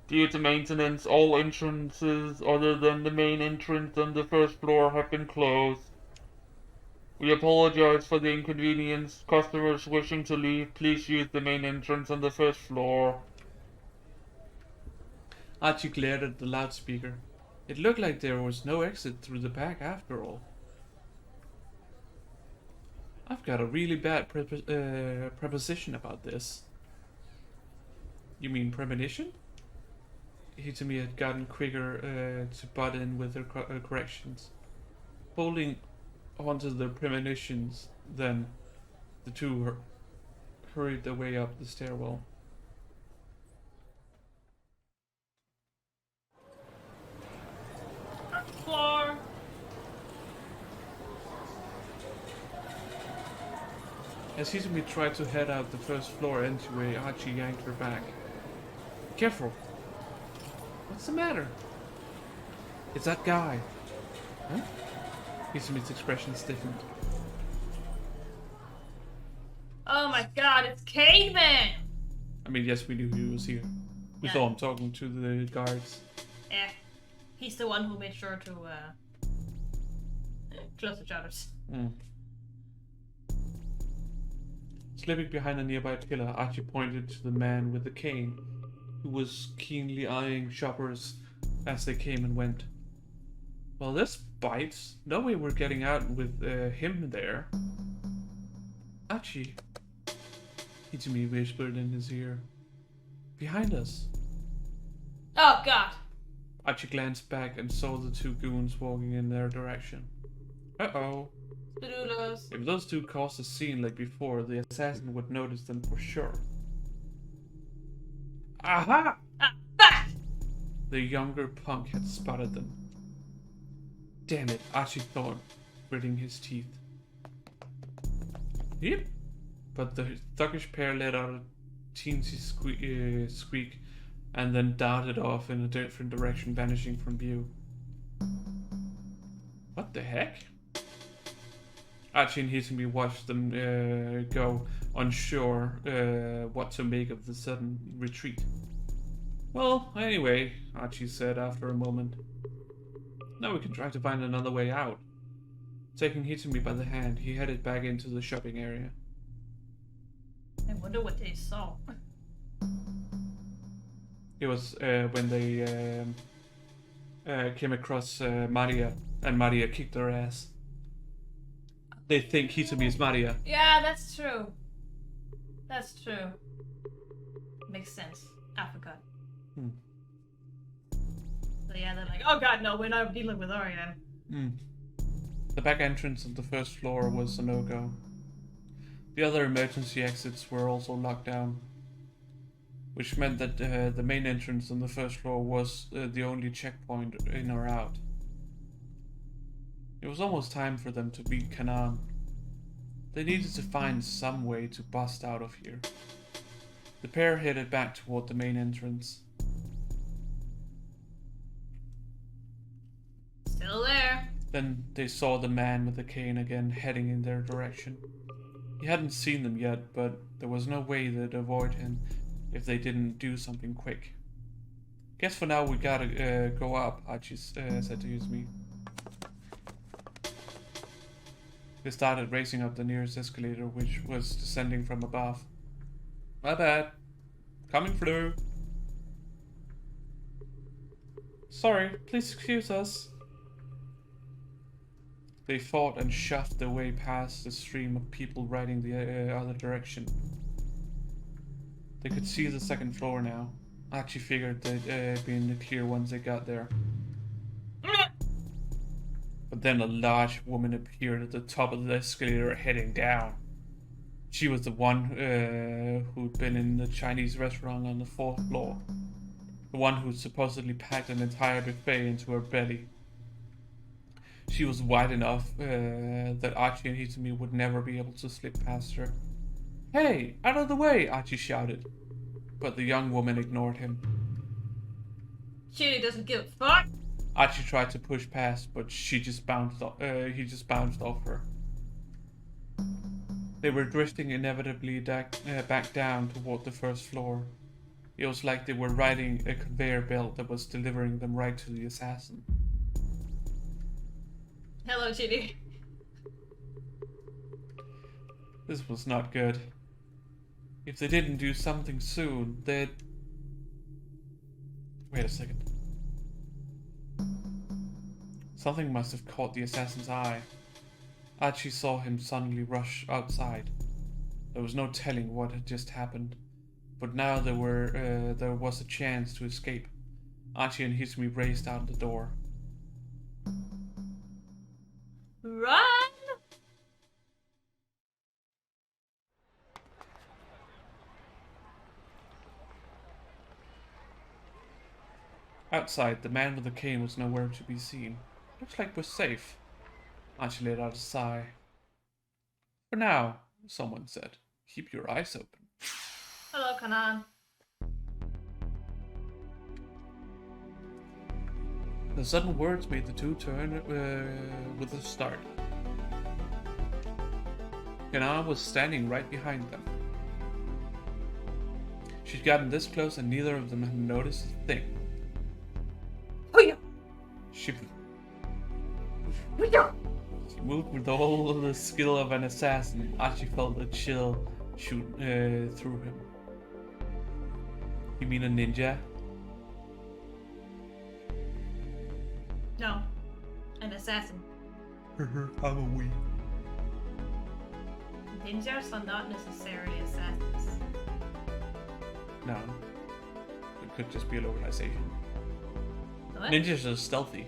Due to maintenance, all entrances other than the main entrance on the first floor have been closed. We apologize for the inconvenience. Customers wishing to leave, please use the main entrance on the first floor. Archie glared at the loudspeaker. It looked like there was no exit through the back after all. I've got a really bad preposition about this. You mean premonition? Hitsumi had gotten quicker to butt in with her corrections. Holding onto the premonitions, then the two hurried their way up the stairwell. Floor. As Hitsumi tried to head out the first floor entryway, Archie yanked her back. Careful! What's the matter? It's that guy. Huh? Hitsumi's expression stiffened. Oh my god, it's Caveman! I mean, yes, we knew he was here. We saw him talking to the guards. Yeah. He's the one who made sure to close the shutters. Slipping behind a nearby pillar, Archie pointed to the man with the cane, who was keenly eyeing shoppers as they came and went. Well, this bites. No way we're getting out with him there. Archie, Hitsumi whispered in his ear. Behind us. Oh god. Archie glanced back and saw the two goons walking in their direction. Uh-oh. Spadulos. If those two caused a scene like before, the assassin would notice them for sure. Aha! Back! The younger punk had spotted them. Damn it, Archie thought, gritting his teeth. Yep. But the thuggish pair let out a teensy squeak and then darted off in a different direction, vanishing from view. What the heck? Archie and Hitomi watched them go, unsure what to make of the sudden retreat. Well, anyway, Archie said after a moment. Now we can try to find another way out. Taking Hitomi by the hand, he headed back into the shopping area. I wonder what they saw. It was when they came across Maria, and Maria kicked their ass. They think Hitomi is Maria. Yeah, that's true. That's true. Makes sense. I forgot. So yeah, they're like, oh god, no, we're not dealing with Orion. The back entrance of the first floor was a no-go. The other emergency exits were also locked down, which meant that the main entrance on the first floor was the only checkpoint in or out. It was almost time for them to beat Kanan. They needed to find some way to bust out of here. The pair headed back toward the main entrance. Still there. Then they saw the man with the cane again heading in their direction. He hadn't seen them yet, but there was no way they'd avoid him if they didn't do something quick. Guess for now we gotta go up, Archie said to Yuzumi. They started racing up the nearest escalator, which was descending from above. My bad. Coming through. Sorry, please excuse us. They fought and shoved their way past the stream of people riding the other direction. They could see the second floor now. Archie figured they'd be in the clear once they got there. But then a large woman appeared at the top of the escalator heading down. She was the one who'd been in the Chinese restaurant on the 4th floor. The one who'd supposedly packed an entire buffet into her belly. She was wide enough that Archie and Hitomi would never be able to slip past her. Hey, out of the way, Archie shouted. But the young woman ignored him. Shitty doesn't give a fuck. Archie tried to push past, but he just bounced off her. They were drifting inevitably back down toward the first floor. It was like they were riding a conveyor belt that was delivering them right to the assassin. Hello, Chitty. This was not good. If they didn't do something soon, they'd... Wait a second. Something must have caught the assassin's eye. Archie saw him suddenly rush outside. There was no telling what had just happened, but now there was a chance to escape. Archie and Hitomi raced out the door. Run! Outside, the man with the cane was nowhere to be seen. Looks like we're safe. Archie let out a sigh. For now, someone said. Keep your eyes open. Hello, Kanan. The sudden words made the two turn with a start. Kanan was standing right behind them. She'd gotten this close and neither of them had noticed a thing. She moved with all the skill of an assassin. Archie felt a chill shoot through him. You mean a ninja? No, an assassin. I'm a wee. Ninjas are not necessarily assassins. No. It could just be a localization. What? Ninjas are stealthy.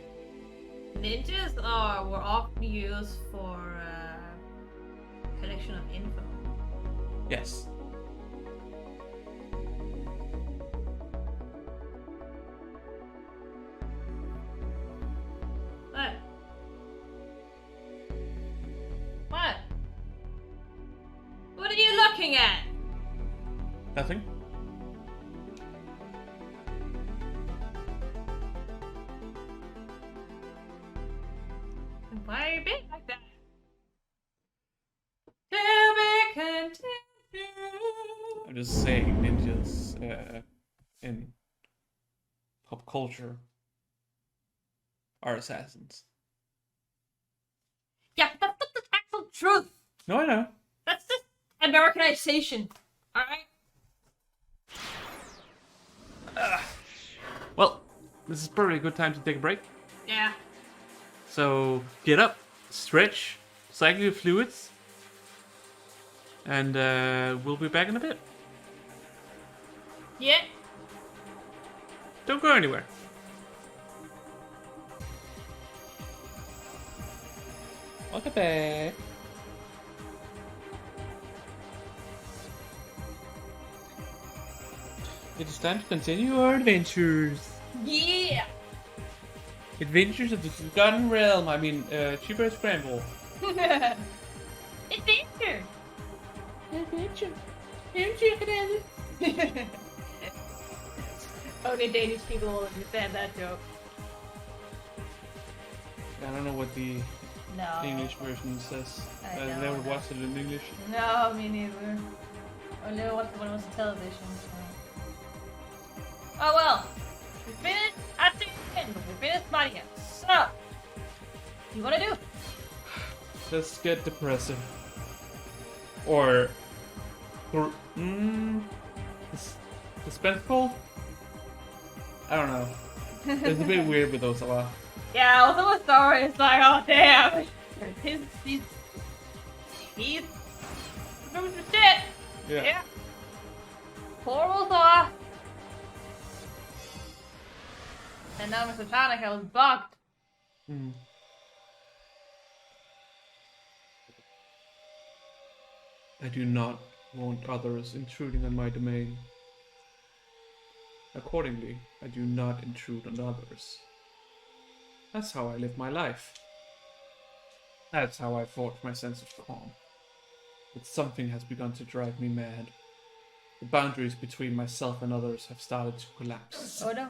Ninjas were often used for collection of info. Yes. But looking at? Nothing. Why are you being like that? To be continued. I'm just saying ninjas in pop culture are assassins. Yeah, but that's not the actual truth. No, I know. That's just Americanization. Alright? Well, this is probably a good time to take a break. Yeah. So get up, stretch, cycle your fluids, and we'll be back in a bit. Yeah. Don't go anywhere. Welcome back. It is time to continue our adventures. Yeah. Adventures of the Forgotten Realm. I mean, Shibuya Scramble. Adventure. Adventure. Adventure. Only Danish people will understand that joke. I don't know what the No. English version says. I I've know never that. watched it in English. No, me neither. Only watched it when it was on television. So. Oh well. We finished at the end. We finished Mario. So, you wanna do? Let's get depressing. Or... Suspenseful? I don't know. It's a bit weird with those a lot. Yeah, also the story is like, oh damn. He's doing some shit. Yeah. Horrible thought. And now Mr. Tanaka was bugged. Hmm. I do not want others intruding on my domain. Accordingly, I do not intrude on others. That's how I live my life. That's how I forge my sense of calm. But something has begun to drive me mad. The boundaries between myself and others have started to collapse. Oh no.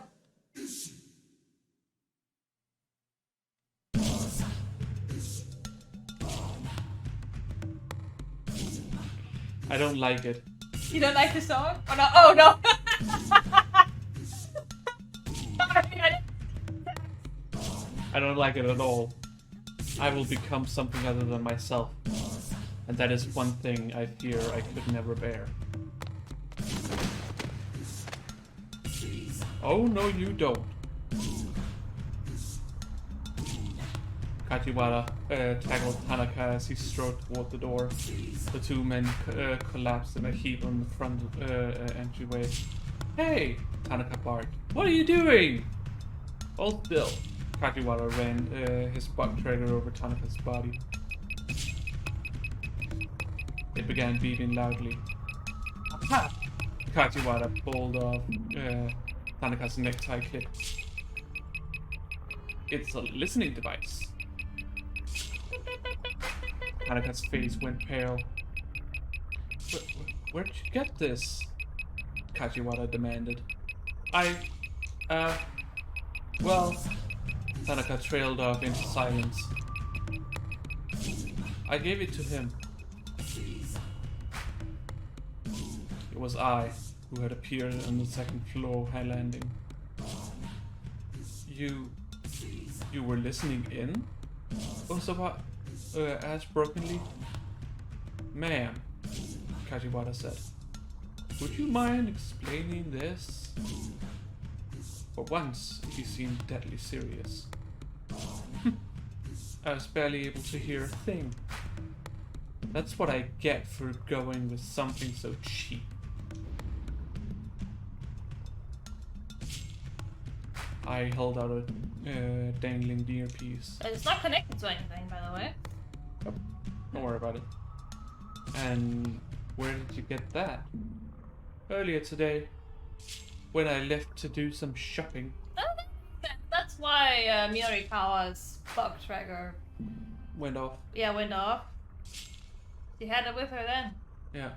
I don't like it. You don't like the song? Oh no! Oh no! Sorry, I didn't- I don't like it at all. I will become something other than myself. And that is one thing I fear I could never bear. Oh no, you don't. Kajiwara tackled Tanaka as he strode toward the door. The two men collapsed in a heap on the front entryway. Hey! Tanaka barked. What are you doing? Hold still. Kajiwara ran his buck trigger over Tanaka's body. It began beeping loudly. Aha! Kajiwara pulled off Tanaka's necktie clip. It's a listening device. Tanaka's face went pale. Where'd you get this? Kajiwara demanded. Well... Tanaka trailed off into silence. I gave it to him. It was I who had appeared on the second floor high landing. You were listening in? Osawa asked brokenly. Ma'am, Kajiwara said, would you mind explaining this? For once, he seemed deadly serious. I was barely able to hear a thing. That's what I get for going with something so cheap. I held out a dangling earpiece. It's not connected to anything, by the way. Oh, don't worry about it. And where did you get that? Earlier today, when I left to do some shopping. Oh, that's why Minorikawa's bug trigger Went off. went off. She had it with her then. Yeah.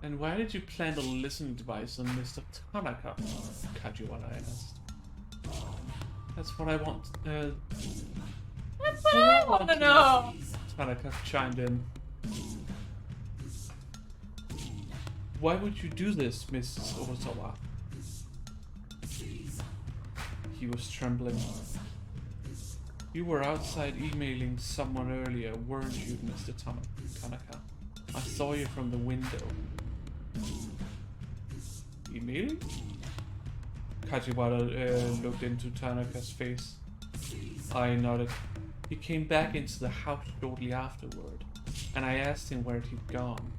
And why did you plant a listening device on Mr. Tanaka? Kajiwara asked. That's what I want. That's what I want to know. Tanaka chimed in. Why would you do this, Mrs. Ozawa? He was trembling. You were outside emailing someone earlier, weren't you, Mr. Tanaka? I saw you from the window. Emailing? Kajiwara looked into Tanaka's face. I nodded. He came back into the house shortly afterward, and I asked him where he'd gone.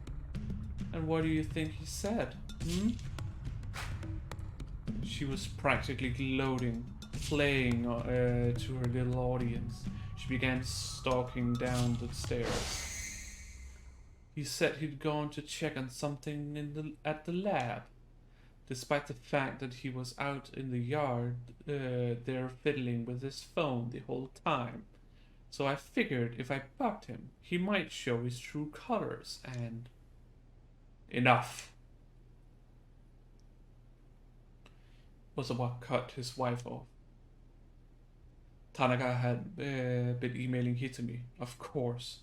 And what do you think he said? She was practically gloating, playing to her little audience. She began stalking down the stairs. He said he'd gone to check on something at the lab, despite the fact that he was out in the yard there fiddling with his phone the whole time. So I figured if I bugged him, he might show his true colors and... Enough. Ozawa cut his wife off. Tanaka had been emailing Hitami, of course,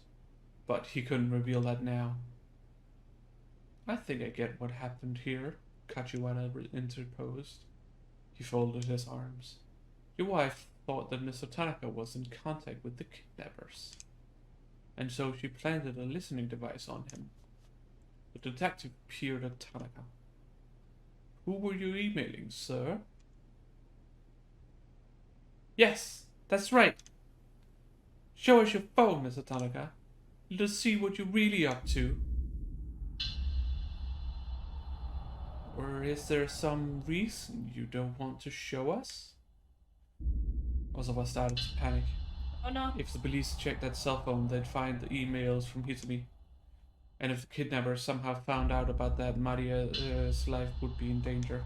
but he couldn't reveal that now. I think I get what happened here, Kajiwara interposed. He folded his arms. Your wife thought that Mr. Tanaka was in contact with the kidnappers, and so she planted a listening device on him. The detective peered at Tanaka. Who were you emailing, sir? Yes, that's right. Show us your phone, Mr. Tanaka. Let us see what you're really up to. Or is there some reason you don't want to show us? Ozawa started to panic. Oh no. If the police checked that cell phone, they'd find the emails from Hitami. And if the kidnappers somehow found out about that, Maria's life would be in danger.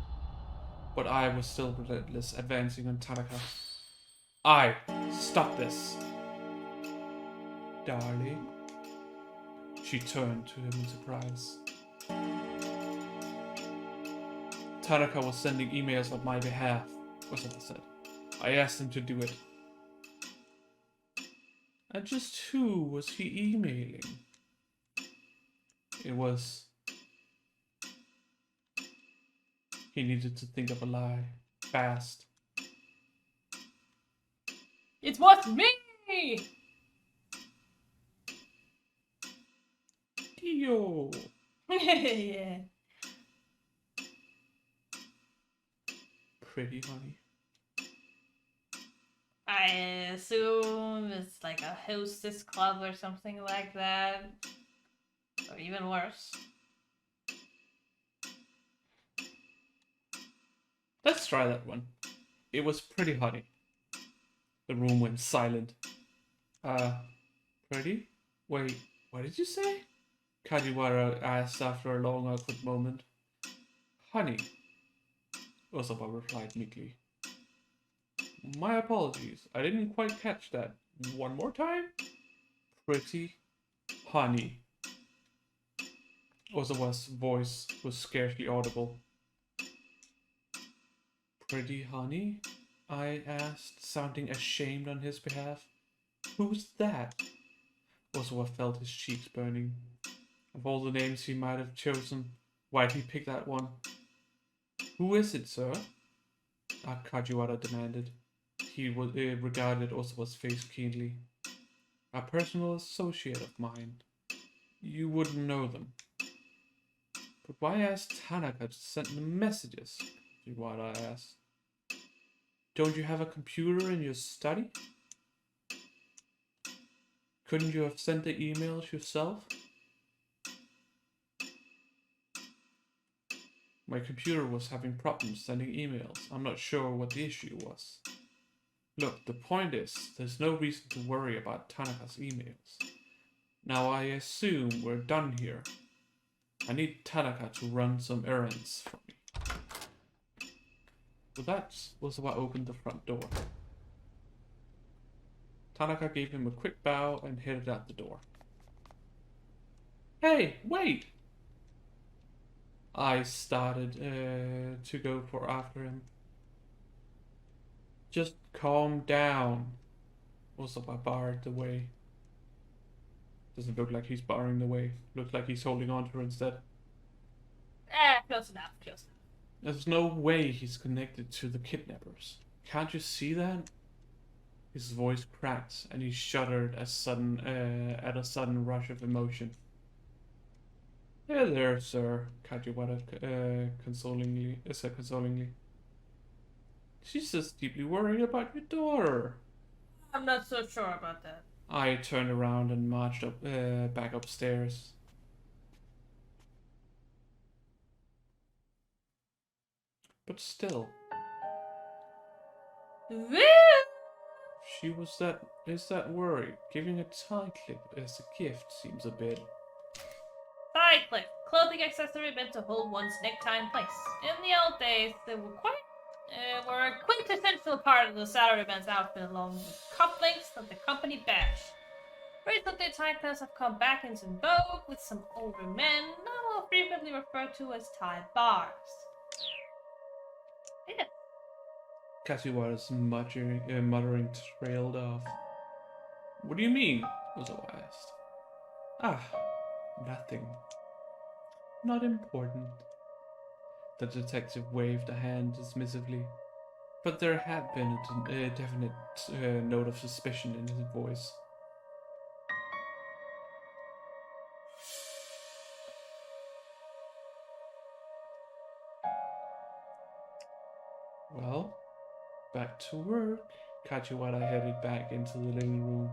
But I was still relentless, advancing on Tanaka. Stop this. Darling. She turned to him in surprise. Tanaka was sending emails on my behalf, was what I said. I asked him to do it. And just who was he emailing? It was... He needed to think of a lie. Fast. It was me! Dio! Yeah. Pretty honey. I assume it's like a hostess club or something like that. Or even worse. Let's try that one. It was pretty honey. The room went silent. Pretty? Wait, what did you say? Kajiwara asked after a long awkward moment. Honey. Ozawa replied meekly. My apologies, I didn't quite catch that. One more time? Pretty honey. Ozawa's voice was scarcely audible. Pretty honey? I asked, sounding ashamed on his behalf. Who's that? Ozawa felt his cheeks burning. Of all the names he might have chosen, why'd he pick that one? Who is it, sir? Kajiwara demanded. He regarded Ozawa's face keenly. A personal associate of mine. You wouldn't know them. But why ask Tanaka to send the messages? Kajiwara asked. Don't you have a computer in your study? Couldn't you have sent the emails yourself? My computer was having problems sending emails. I'm not sure what the issue was. Look, the point is, there's no reason to worry about Tanaka's emails. Now I assume we're done here. I need Tanaka to run some errands for me. So that was what opened the front door. Tanaka gave him a quick bow and headed out the door. Hey, wait! I started to go for after him. Just calm down. Also, I barred the way. Doesn't look like he's barring the way. Looks like he's holding on to her instead. Close enough, close enough. There's no way he's connected to the kidnappers. Can't you see that? His voice cracks, and he shuddered at a sudden rush of emotion. Hey there, sir, Kajiwara said consolingly. She's just deeply worried about your daughter. I'm not so sure about that. I turned around and marched back upstairs. But still, Woo! she is that worried. Giving a tie clip as a gift seems a bit. Thigh clip. Clothing accessory meant to hold one's necktie in place. In the old days, they were a quintessential part of the salaryman's outfit along with cufflinks and the company badge. Recently, tie clips have come back into vogue with some older men, now more frequently referred to as tie bars. Yeah. Kajiwara's muttering trailed off. What do you mean? Ozawa asked. Ah, nothing. Not important. The detective waved a hand dismissively, but there had been a definite note of suspicion in his voice. Well, back to work. Kajiwara headed back into the living room.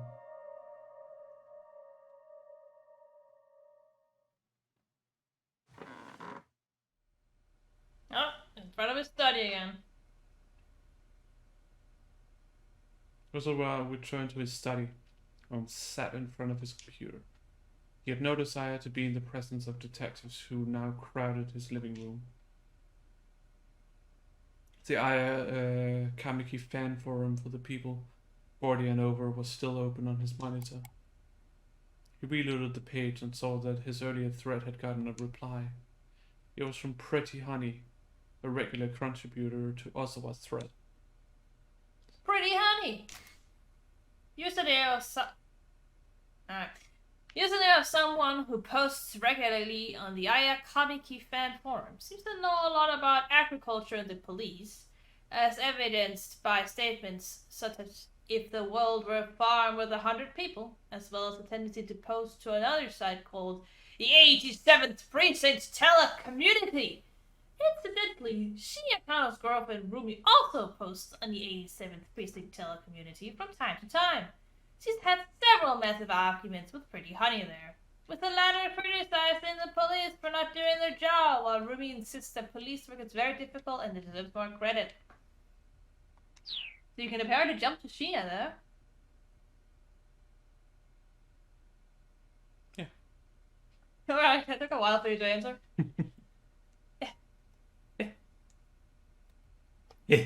Oh, in front of his study again. Ozawa returned to his study and sat in front of his computer. He had no desire to be in the presence of detectives who now crowded his living room. The Aya Kamiki fan forum for the people 40 and over was still open on his monitor. He reloaded the page and saw that his earlier thread had gotten a reply. It was from Pretty Honey, a regular contributor to Ozawa's thread. Pretty Honey! Username of someone who posts regularly on the Aya Kamiki fan forum. Seems to know a lot about agriculture and the police, as evidenced by statements such as if the world were a farm with 100 people, as well as a tendency to post to another site called the 87th Precinct Telecommunity. Incidentally, Chiyokano's girlfriend Rumi also posts on the 87th Precinct Telecommunity from time to time. She's had several massive arguments with Pretty Honey there, with the latter criticizing the police for not doing their job, while Rumi insists that police work is very difficult and deserves more credit. So you can apparently jump to Shia there. Yeah. Alright, it took a while for you to answer. Yeah.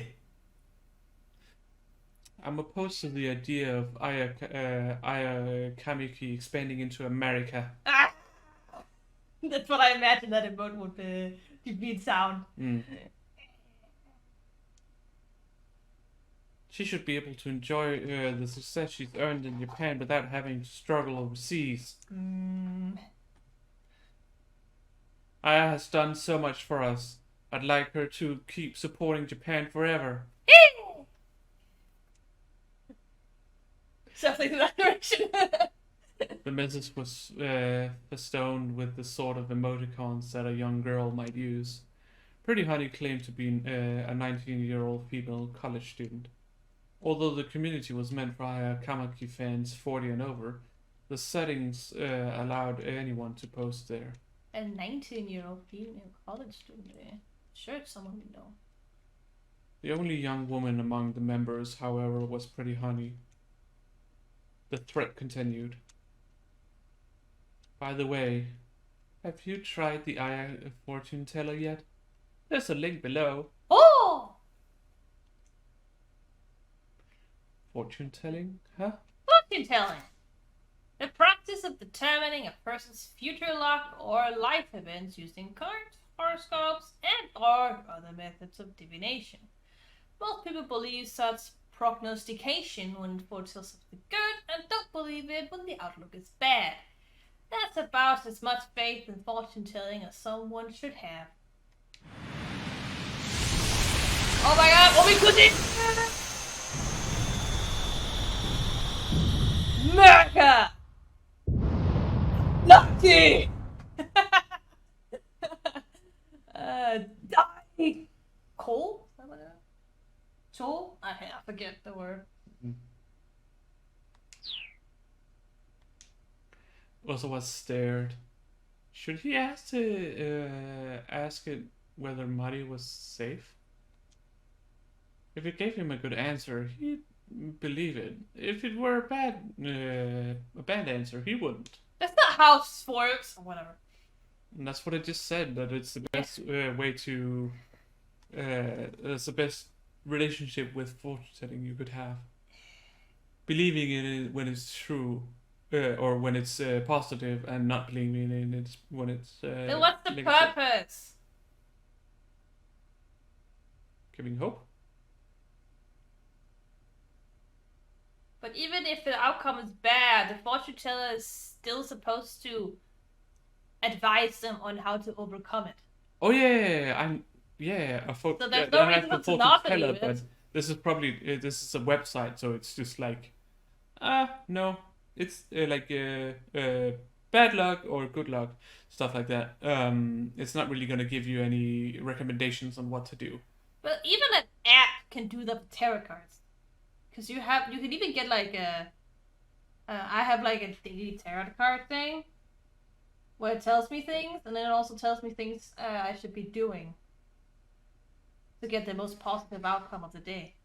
I'm opposed to the idea of Aya Kamiki expanding into America. Ah! That's what I imagined that emote would be sound. She should be able to enjoy the success she's earned in Japan without having to struggle overseas. Aya has done so much for us. I'd like her to keep supporting Japan forever. Something in that direction. The message was festooned with the sort of emoticons that a young girl might use. Pretty Honey claimed to be a 19-year-old female college student. Although the community was meant for Aya Kamaki fans 40 and over, the settings allowed anyone to post there. A 19-year-old female college student. Sure, it's someone we know. The only young woman among the members, however, was Pretty Honey. The threat continued. By the way, have you tried the Aya fortune teller yet? There's a link below. Oh! Fortune telling, huh? Fortune telling. The practice of determining a person's future luck or life events using cards. horoscopes, and/or other methods of divination. Most people believe such prognostication when it foretells something good, and don't believe it when the outlook is bad. That's about as much faith in fortune telling as someone should have. Oh my god, Omikuji! America! Lucky! Die! Cole? Joel? I forget the word. Also was stared. Should he ask it whether Mari was safe? If it gave him a good answer, he'd believe it. If it were a bad answer, he wouldn't. That's not how it works, or whatever. And that's what I just said. That it's the best way to. It's the best relationship with fortune telling you could have. Believing in it when it's true, or when it's positive, and not believing in it when it's. Then what's the negative. purpose? Giving hope. But even if the outcome is bad, the fortune teller is still supposed to advise them on how to overcome it. Oh yeah. I thought. So there's yeah, no reason to not believe but it. this is probably this is a website, so it's just like, no, it's bad luck or good luck, stuff like that. It's not really gonna give you any recommendations on what to do. But even an app can do the tarot cards, because you can even get like I have like a daily tarot card thing, where it tells me things, and then it also tells me things I should be doing to get the most positive outcome of the day.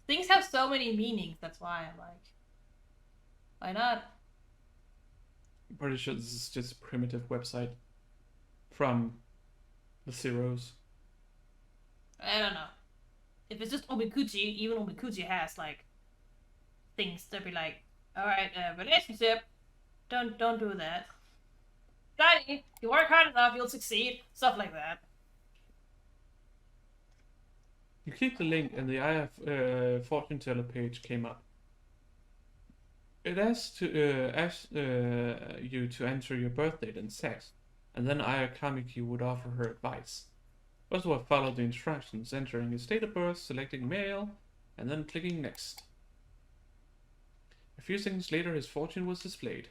Things have so many meanings, that's why I'm like, why not? I'm pretty sure this is just a primitive website from the zeros. I don't know. If it's just Omikuji, even Omikuji has like things to be like, alright, relationship, don't do that. Daddy, you work hard enough, you'll succeed. Stuff like that. You click the link and the IF fortune teller page came up. It asks you to enter your birth date and sex, and then Aya Kamiki would offer her advice. Ozawa followed the instructions, entering his date of birth, selecting male, and then clicking next. A few seconds later, his fortune was displayed.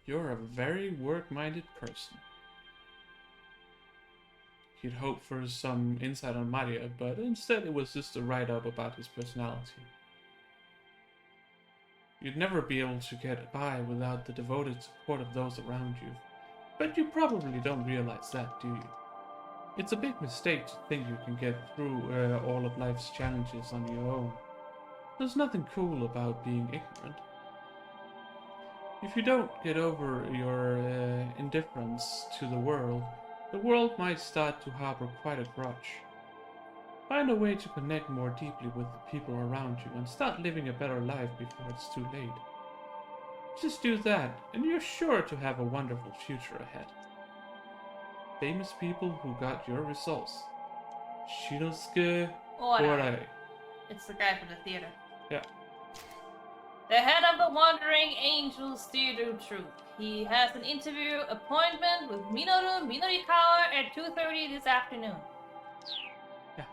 You're a very work-minded person. He'd hoped for some insight on Maria, but instead it was just a write-up about his personality. You'd never be able to get by without the devoted support of those around you, but you probably don't realize that, do you? It's a big mistake to think you can get through all of life's challenges on your own. There's nothing cool about being ignorant. If you don't get over your indifference to the world might start to harbor quite a grudge. Find a way to connect more deeply with the people around you and start living a better life before it's too late. Just do that, and you're sure to have a wonderful future ahead. Famous people who got your results. Shinosuke Orai. It's the guy from the theater. Yeah. The head of the Wandering Angels Theater Troupe. He has an interview appointment with Minoru Minorikawa at 2:30 this afternoon. Yeah.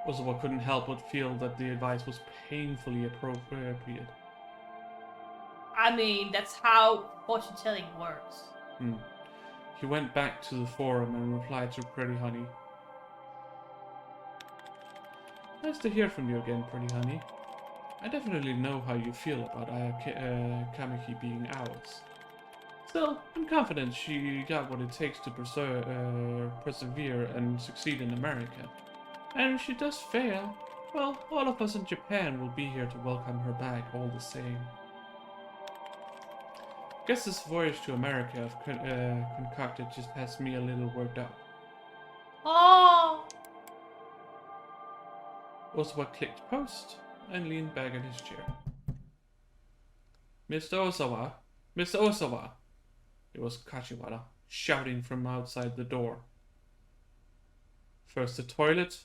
Ozawa couldn't help but feel that the advice was painfully appropriate. I mean, that's how fortune telling works. He went back to the forum and replied to Pretty Honey. Nice to hear from you again, Pretty Honey. I definitely know how you feel about Kamiki being ours. Still, I'm confident she got what it takes to persevere and succeed in America. And if she does fail, well, all of us in Japan will be here to welcome her back all the same. Guess this voyage to America I've concocted just has me a little worked up. Oh! Ozawa clicked post. and leaned back in his chair. Mr. Osawa! Mr. Osawa! It was Kajiwara, shouting from outside the door. First the toilet,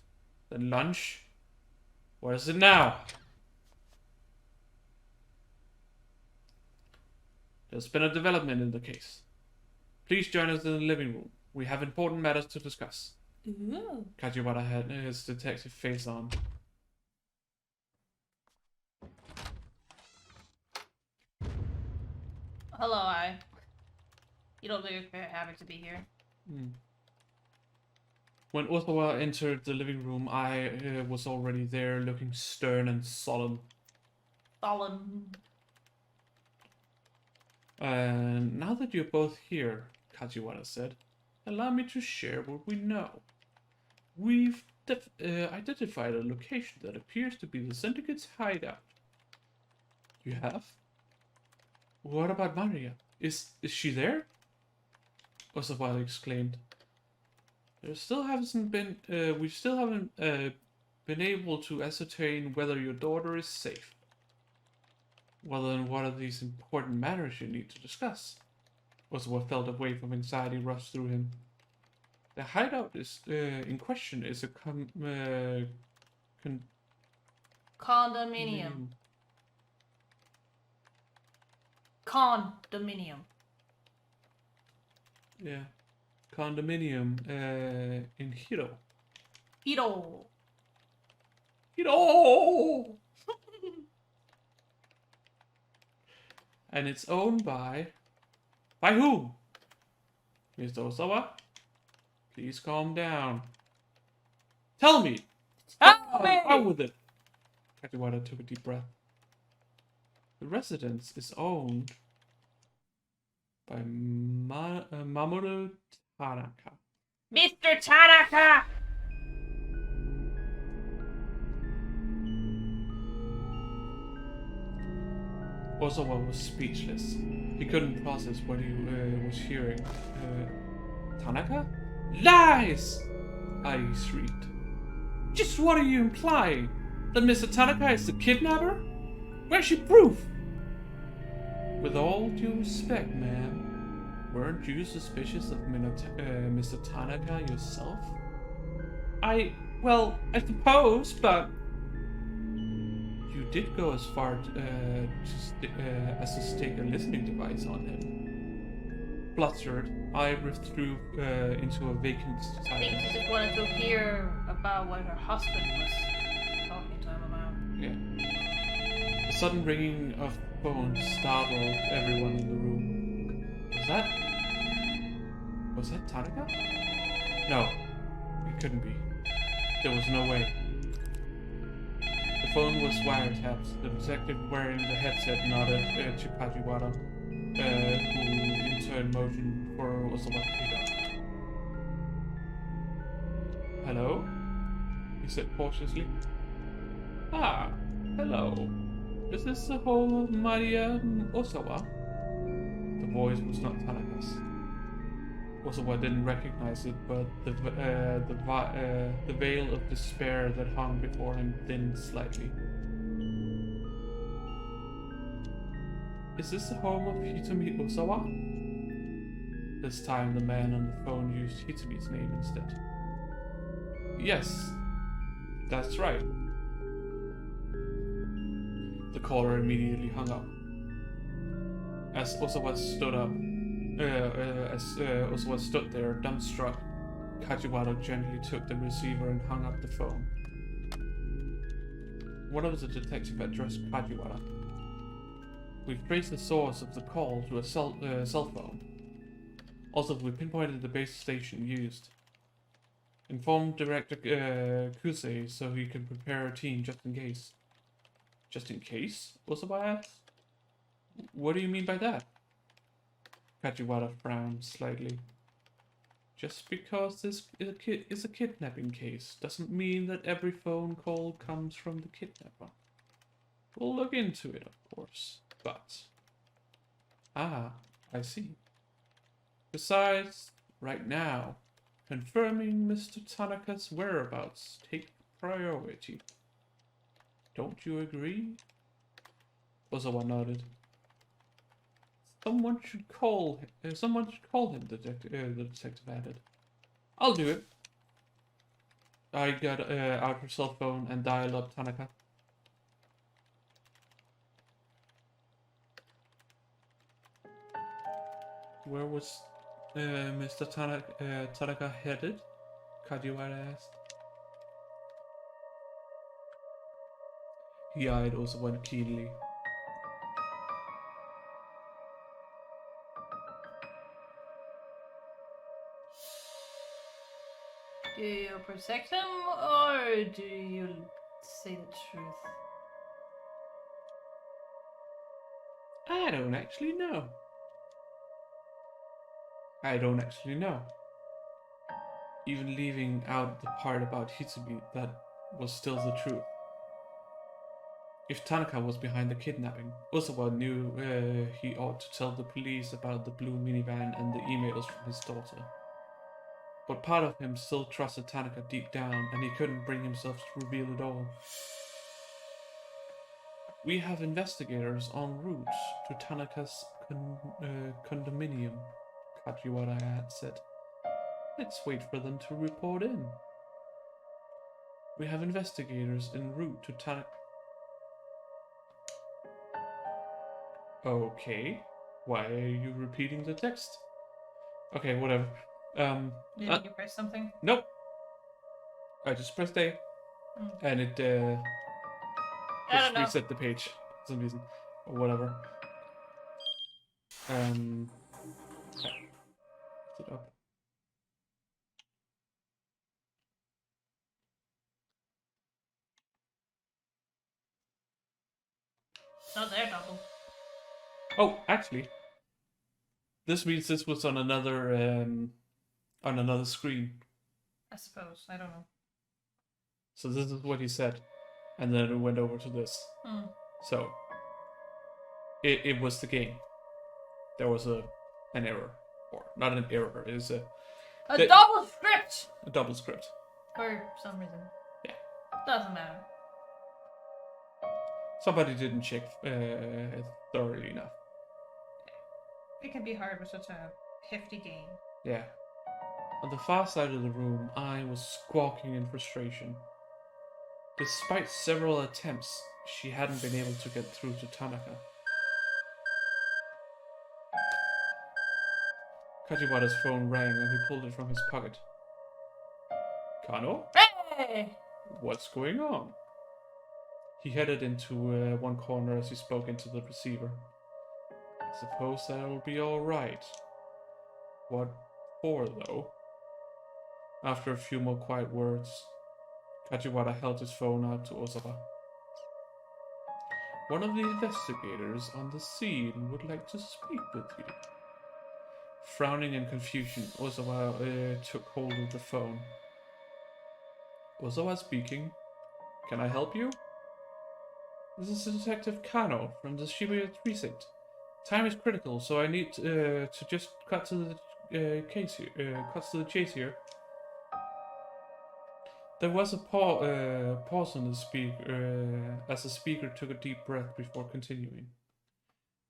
then lunch. What is it now? There's been a development in the case. Please join us in the living room. We have important matters to discuss. Ooh. Kajiwara had his detective face on. Hello, I. You don't look happy to be here. When Osawa entered the living room, I was already there, looking stern and solemn. Solemn. Now that you're both here, Kajiwara said, allow me to share what we know. We've identified a location that appears to be the Syndicate's hideout. You have? What about Maria? Is she there? Osawa exclaimed. We still haven't been able to ascertain whether your daughter is safe. Well then, what are these important matters you need to discuss? Osawa felt a wave of anxiety rush through him. The hideout in question is a Condominium. Condominium. Yeah. Condominium in Hiro. Hiro. Hiro! And it's owned by whom? Mr. Osawa? Please calm down. Tell me! Tell me! Out with it! Kajiwara took a deep breath. The residence is owned by Mamoru Tanaka. Mr. Tanaka! Osawa was speechless. He couldn't process what he was hearing. Tanaka? Lies! I shrieked. Just what are you implying? That Mr. Tanaka is the kidnapper? Where's your proof? With all due respect, ma'am, weren't you suspicious of Mr. Tanaka yourself? I suppose, but... You did go as far as to stick a listening device on him. Flustered, I withdrew into a vacant I think silence. she just wanted to hear about what her husband was talking to him about. Yeah. The sudden ringing of the phone startled everyone in the room. Was that Tanaka? No, it couldn't be. There was no way. The phone was wiretapped. The detective wearing the headset nodded to Kajiwara, who in turn motioned for Osawa to pick up. Hello? He said cautiously. Ah, hello. Is this the home of Maria Osawa? The voice was not Tanaka's. Osawa didn't recognize it, but the veil of despair that hung before him thinned slightly. Is this the home of Hitomi Osawa? This time the man on the phone used Hitomi's name instead. Yes, that's right. The caller immediately hung up. As Osawa stood up, Osawa stood there, dumbstruck, Kajiwara gently took the receiver and hung up the phone. One of the detectives addressed Kajiwara. We've traced the source of the call to a cell phone. Also, we pinpointed the base station used. Informed Director Kusei so he can prepare a team just in case. Just in case? Osawa asked. What do you mean by that? Kajiwara frowned slightly. Just because this is a kidnapping case doesn't mean that every phone call comes from the kidnapper. We'll look into it, of course, but... Ah, I see. Besides, right now, confirming Mr. Tanaka's whereabouts takes priority. Don't you agree? Ozawa nodded. Someone should call him, the detective added. I'll do it. I got out her cell phone and dialed up Tanaka. Where was Mr. Tanaka headed? Kajiwara asked. He eyed Ozawa keenly. Do you protect him or do you say the truth? I don't actually know. Even leaving out the part about Hitsumi, that was still the truth. If Tanaka was behind the kidnapping, Ozawa knew he ought to tell the police about the blue minivan and the emails from his daughter. But part of him still trusted Tanaka deep down, and he couldn't bring himself to reveal it all. We have investigators en route to Tanaka's condominium, Kajiwara had said. Let's wait for them to report in. We have investigators en route to Tanaka. Okay. Why are you repeating the text? Okay, whatever. Did you press something? Nope. I just pressed A, and it just reset the page for some reason, or whatever. Yeah. Is it up? Not there, double. Oh, actually, this means this was on another screen. I suppose. I don't know. So this is what he said, and then it went over to this. So it was the game. There was an error, or not an error. It was double script. A double script. For some reason. Yeah. Doesn't matter. Somebody didn't check thoroughly enough. It can be hard with such a hefty game. Yeah. On the far side of the room, I was squawking in frustration. Despite several attempts, she hadn't been able to get through to Tanaka. Kajiwara's phone rang and he pulled it from his pocket. Kano? Hey! What's going on? He headed into one corner as he spoke into the receiver. I suppose that'll be alright. What for, though? After a few more quiet words, Kajiwara held his phone out to Ozawa. One of the investigators on the scene would like to speak with you. Frowning in confusion, Ozawa took hold of the phone. Ozawa speaking. Can I help you? This is Detective Kano from the Shibuya precinct. Time is critical, so I need to just cut to the chase here. There was a pause on the speaker as the speaker took a deep breath before continuing.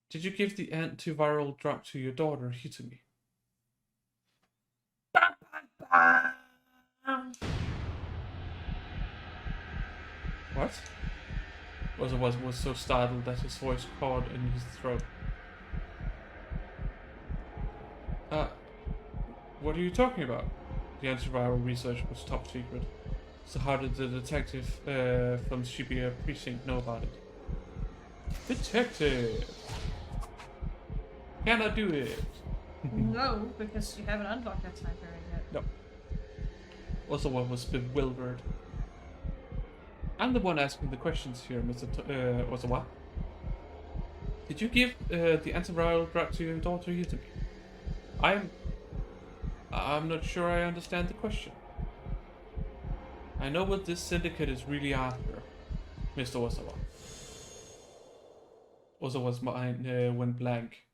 Did you give the antiviral drug to your daughter, Hitsumi? What? Ozawa was so startled that his voice caught in his throat. What are you talking about? The antiviral research was top secret. So how did the detective from Shibuya precinct know about it? Detective! Can I do it? No, because you haven't unlocked that sniper yet. No. Ozawa was bewildered. I'm the one asking the questions here, Mr. Ozawa. Did you give the antiviral drug to your daughter Hitsumi? I'm not sure I understand the question. I know what this syndicate is really after, Mr. Ozawa. Ozawa's mind went blank.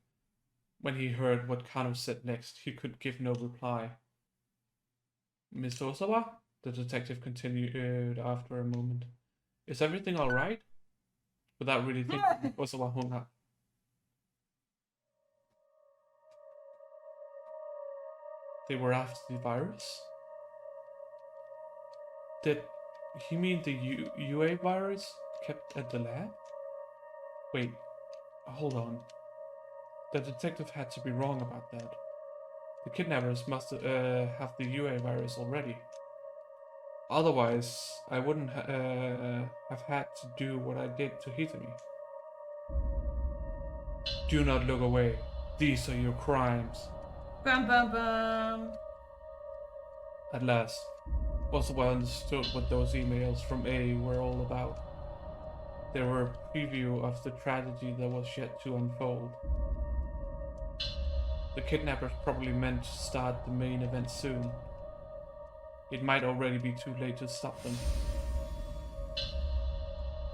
When he heard what Kano said next, he could give no reply. Mr. Ozawa? The detective continued after a moment. Is everything alright? Without really thinking, Osawa hung up. They were after the virus? Did he mean the UA virus kept at the lab? Wait, hold on. The detective had to be wrong about that. The kidnappers must have the UA virus already. Otherwise, I wouldn't have had to do what I did to Hitomi. Do not look away. These are your crimes. Bum bum bum. At last, Osawa understood what those emails from A were all about. They were a preview of the tragedy that was yet to unfold. The kidnappers probably meant to start the main event soon. It might already be too late to stop them.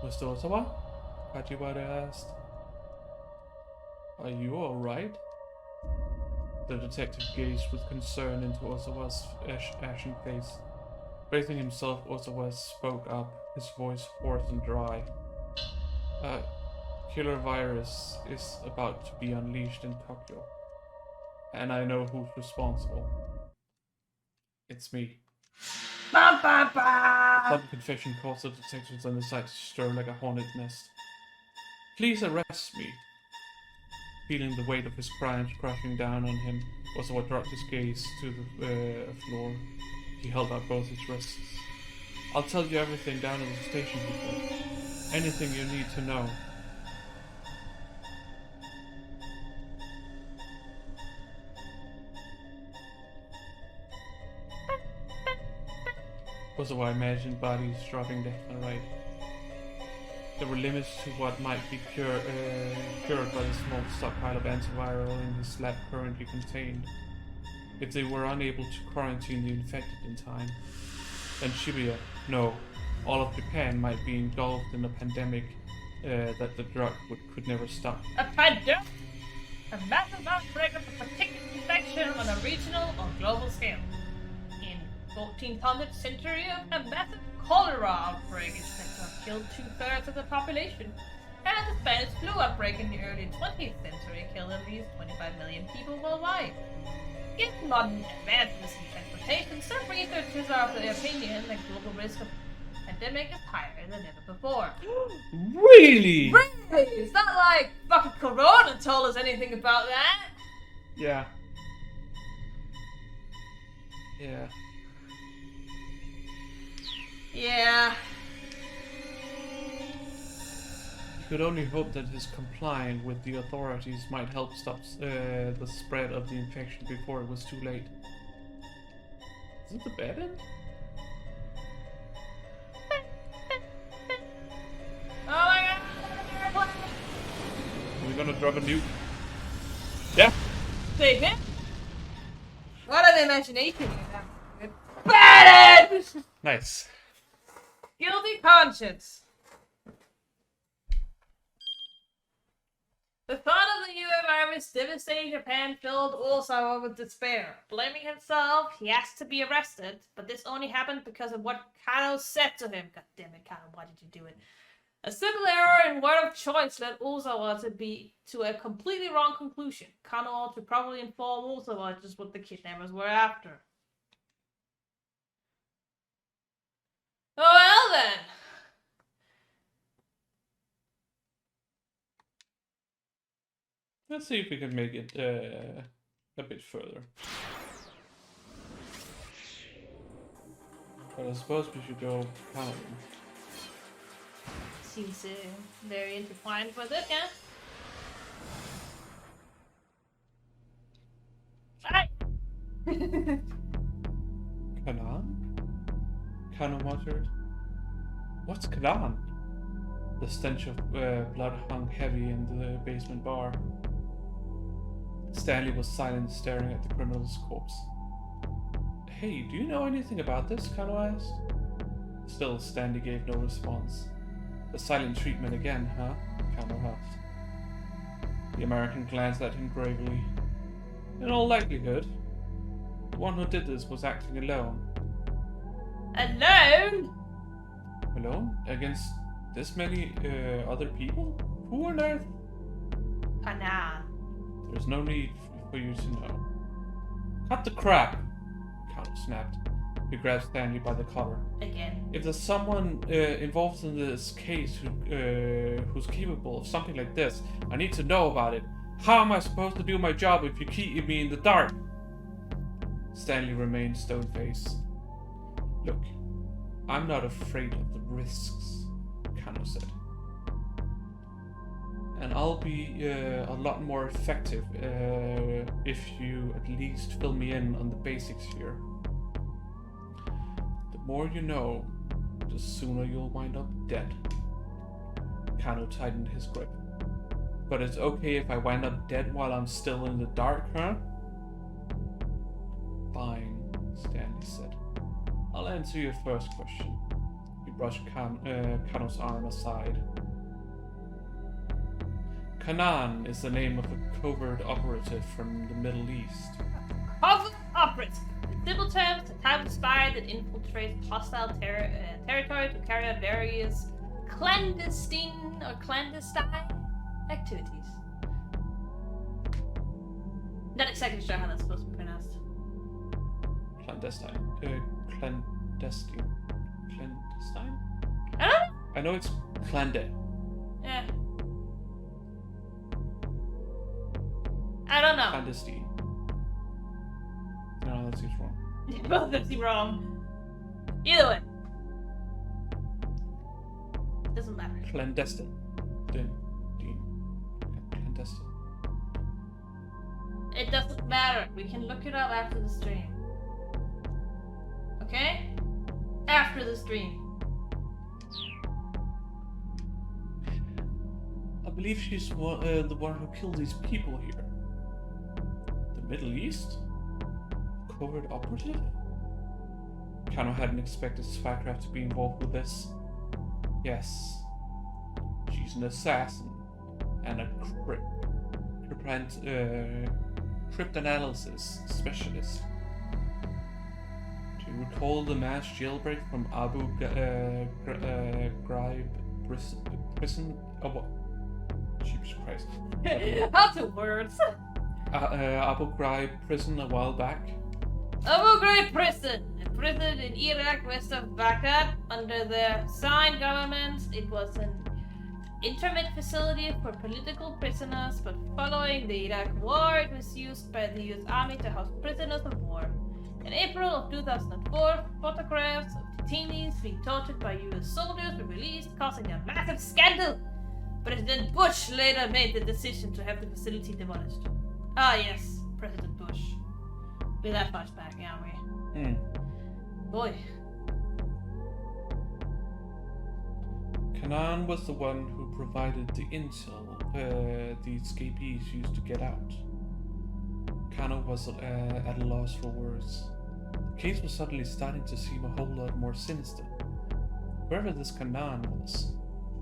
Mr. Osawa? Hachiwara asked. Are you alright? The detective gazed with concern into Osawa's ashen face. Raising himself, Osawa spoke up, his voice hoarse and dry. A killer virus is about to be unleashed in Tokyo. And I know who's responsible. It's me. Bum bum bum. Sudden confession caused the detectives on the side to stir like a hornet nest. Please arrest me. Feeling the weight of his crimes crashing down on him, Osawa dropped his gaze to the floor. He held out both his wrists. I'll tell you everything down at the station people. Anything you need to know. Osawa imagined bodies dropping left and right. There were limits to what might be cured by the small stockpile of antiviral in his lab currently contained. If they were unable to quarantine the infected in time, then Shibuya, no, all of Japan might be engulfed in a pandemic that the drug could never stop. A pandemic? A massive outbreak of a particular infection on a regional or global scale. In 1400th century, a massive cholera outbreak is said to have killed 2/3 of the population. And the Spanish flu outbreak in the early 20th century killed at least 25 million people worldwide. Given modern advancements in transportation, some researchers are of the opinion that global risk of pandemic is higher than ever before. Really? Really? It's not like fucking Corona told us anything about that. Yeah. Yeah. Yeah. He could only hope that his complying with the authorities might help stop the spread of the infection before it was too late. Is it the bad end? Oh my god! Are we gonna drop a nuke? Yeah. Take it. What an imagination you have. Bad end! Nice. Guilty conscience. The thought of the UA virus devastating Japan filled Osawa with despair. Blaming himself, he asked to be arrested, but this only happened because of what Kano said to him. God damn it, Kano, why did you do it? A simple error in word of choice led Osawa to a completely wrong conclusion. Kano ought to probably inform Osawa just what the kidnappers were after. Oh well then. Let's see if we can make it a bit further. But I suppose we should go Paladin. Seems very intertwined with it, yeah? Hi! Kanan? Kano muttered. What's Kanan? The stench of blood hung heavy in the basement bar. Stanley was silent, staring at the criminal's corpse. Hey, do you know anything about this? Kano asked. Still, Stanley gave no response. The silent treatment again, huh? Kano huffed. The American glanced at him gravely. In all likelihood, the one who did this was acting alone. Alone? Alone? Against This many other people? Who on earth? Kanan. There's no need for you to know. Cut the crap! Kano snapped. He grabbed Stanley by the collar. Again. If there's someone involved in this case who's capable of something like this, I need to know about it. How am I supposed to do my job if you keep me in the dark? Stanley remained stone-faced. Look, I'm not afraid of the risks, Kano said. And I'll be a lot more effective if you at least fill me in on the basics here. The more you know, the sooner you'll wind up dead. Kano tightened his grip. But it's okay if I wind up dead while I'm still in the dark, huh? Fine, Stanley said. I'll answer your first question. He brushed Kano's arm aside. Kanan is the name of a covert operative from the Middle East. Covert operative! In simple terms, a type of spy that infiltrates hostile territory to carry out various clandestine activities. Not exactly sure how that's supposed to be pronounced. Clandestine? Clandestine? Clandestine? I don't know. I know it's clande. Yeah. I don't know. Clandestine. No, that seems wrong. Both of them seem wrong. Either way. Doesn't matter. Clandestine. Dean. Clandestine. It doesn't matter. We can look it up after the stream. Okay? After the stream. I believe she's the one who killed these people here. The Middle East? Covert operative? Kano hadn't expected Spycraft to be involved with this. Yes. She's an assassin and a cryptanalysis specialist. Do you recall the mass jailbreak from Abu Ghraib prison? Oh, what? Jesus Christ. Lots of words. Abu Ghraib prison a while back? Abu Ghraib prison. A prison in Iraq west of Baghdad. Under the Sign government, it was an interment facility for political prisoners, but following the Iraq War, it was used by the US Army to house prisoners of war. In April of 2004, photographs of detainees being tortured by US soldiers were released, causing a massive scandal. President Bush later made the decision to have the facility demolished. Ah yes, President Bush. We're that much back, aren't we? Boy. Kanan was the one who provided the intel the escapees used to get out. Kano was at a loss for words. The case was suddenly starting to seem a whole lot more sinister. Whoever this Kanan was,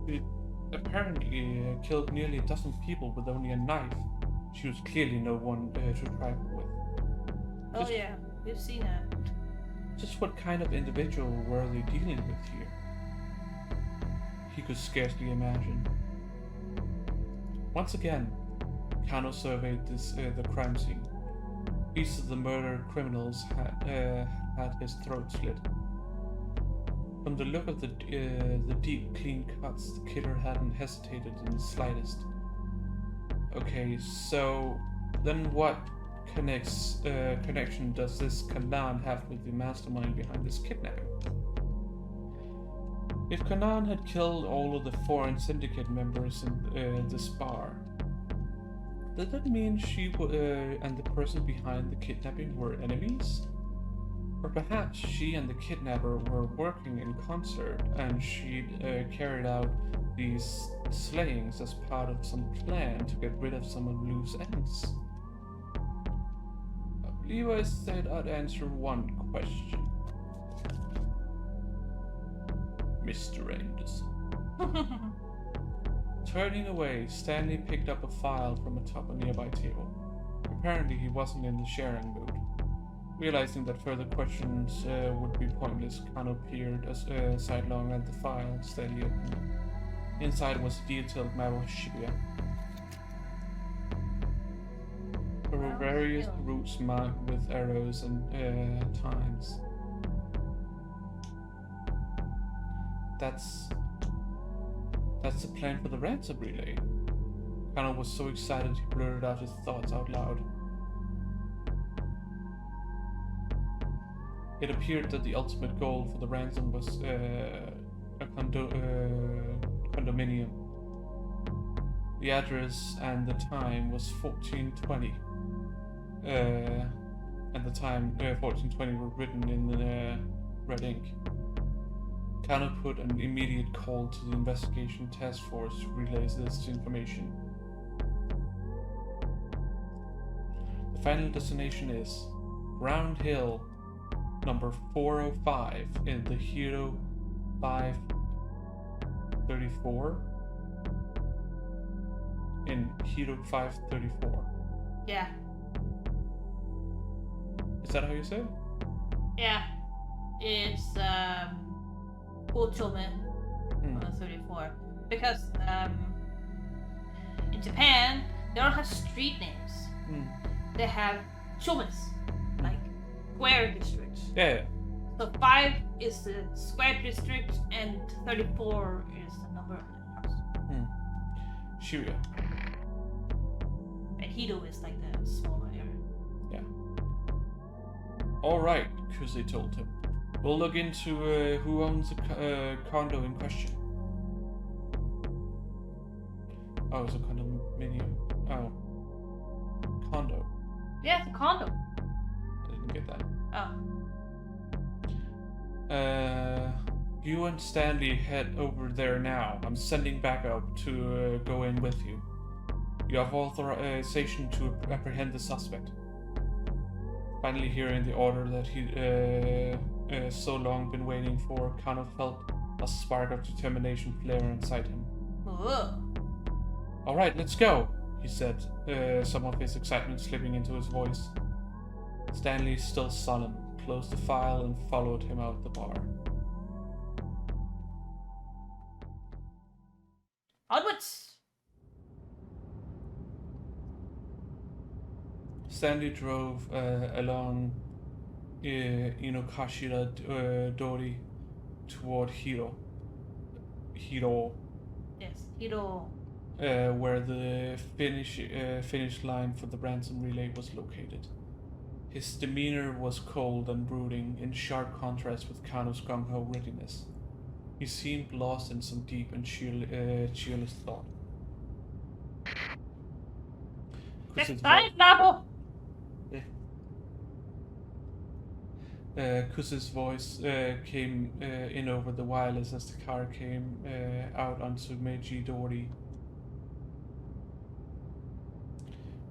he apparently killed nearly a dozen people with only a knife. She was clearly no one to trifle with. Oh yeah, we've seen that. Just what kind of individual were they dealing with here? He could scarcely imagine. Once again, Kano surveyed the crime scene. Each of the murdered criminals had his throat slit. From the look of the deep, clean cuts, the killer hadn't hesitated in the slightest. Okay, so then what connection does this Kanan have with the mastermind behind this kidnapping? If Kanan had killed all of the foreign syndicate members in this bar, does that mean she and the person behind the kidnapping were enemies? Or perhaps she and the kidnapper were working in concert and she'd carried out these slayings as part of some plan to get rid of some loose ends? I believe I said I'd answer one question. Mr. Anderson. Turning away, Stanley picked up a file from atop a nearby table. Apparently he wasn't in the sharing mood. Realizing that further questions would be pointless, Kano peered sidelong at the file Stanley opened. Inside was a detailed map of Shibuya. There were various routes marked with arrows and times. That's the plan for the ransom relay. Kano was so excited he blurted out his thoughts out loud. It appeared that the ultimate goal for the ransom was a condominium. The address and the time was 1420. And the time 1420 were written in red ink. Kano put an immediate call to the investigation task force to relay this information. The final destination is Round Hill, number 405 in the Hiro 534. In Hiro 534. Yeah. Is that how you say it? Yeah. It's Gochome 34. Because in Japan they don't have street names. They have chomes, like square districts. Yeah. So 5 is the square district and 34 is the number of the house. Shibuya. And Hito is like the smaller area. Yeah. Alright, Kuze told him. We'll look into who owns the condo in question. Oh, it's a condominium. Oh. Condo. Yeah, it's a condo. I didn't get that. Oh. You and Stanley head over there now. I'm sending backup to go in with you. You have authorization to apprehend the suspect. Finally hearing the order that he so long been waiting for, Kano felt a spark of determination flare inside him. Whoa. Alright, let's go, he said, some of his excitement slipping into his voice. Stanley, still solemn, closed the file and followed him out the bar. Onwards! Stanley drove along Inokashira Dori toward Hiro. Yes, Hiro. Where the finish line for the ransom relay was located. His demeanor was cold and brooding, in sharp contrast with Kano's gung-ho readiness. He seemed lost in some deep and cheerless thought. Kuse's voice came in over the wireless as the car came out onto Meiji Dori.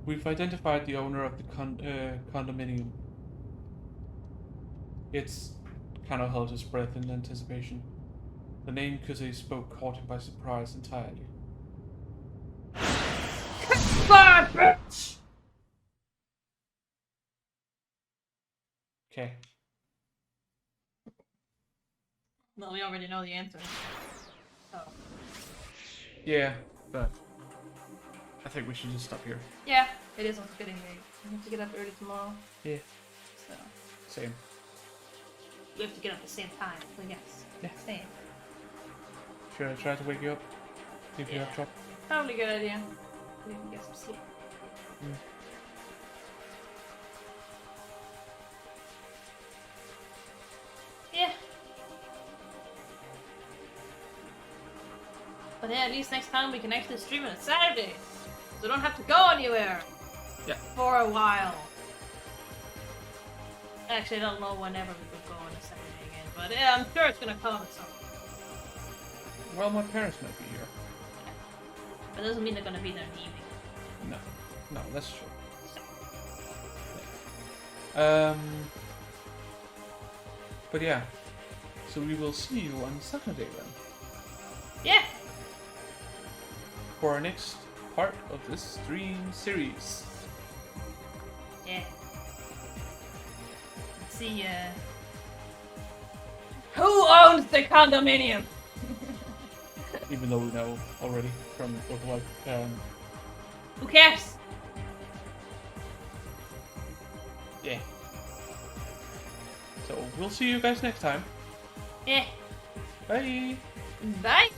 We've identified the owner of the condominium. It's... Kano held his breath in anticipation. The name Kuse spoke caught him by surprise entirely. Bad bitch! Okay. Well, we already know the answer. So. Yeah, but I think we should just stop here. Yeah, it is almost getting late. I have to get up early tomorrow. Yeah. So. Same. We have to get up at the same time, so yes. Yeah. Same. Should I try to wake you up? Leave you up top? Probably a good idea. We can get some sleep. Yeah. But yeah, at least next time we can actually stream on a Saturday. So we don't have to go anywhere. Yeah. For a while. Actually, I don't know whenever we could go on a Saturday again. But yeah, I'm sure it's gonna come at some point. Well, my parents might be here. But that doesn't mean they're gonna be there in the evening. No, that's true. Yeah. But yeah, so we will see you on Saturday then. Yeah! For our next part of this stream series. Yeah. Let's see, who owns the condominium? even though we know already from Overlife. Who cares? Yeah. So we'll see you guys next time. Eh. Bye. Bye.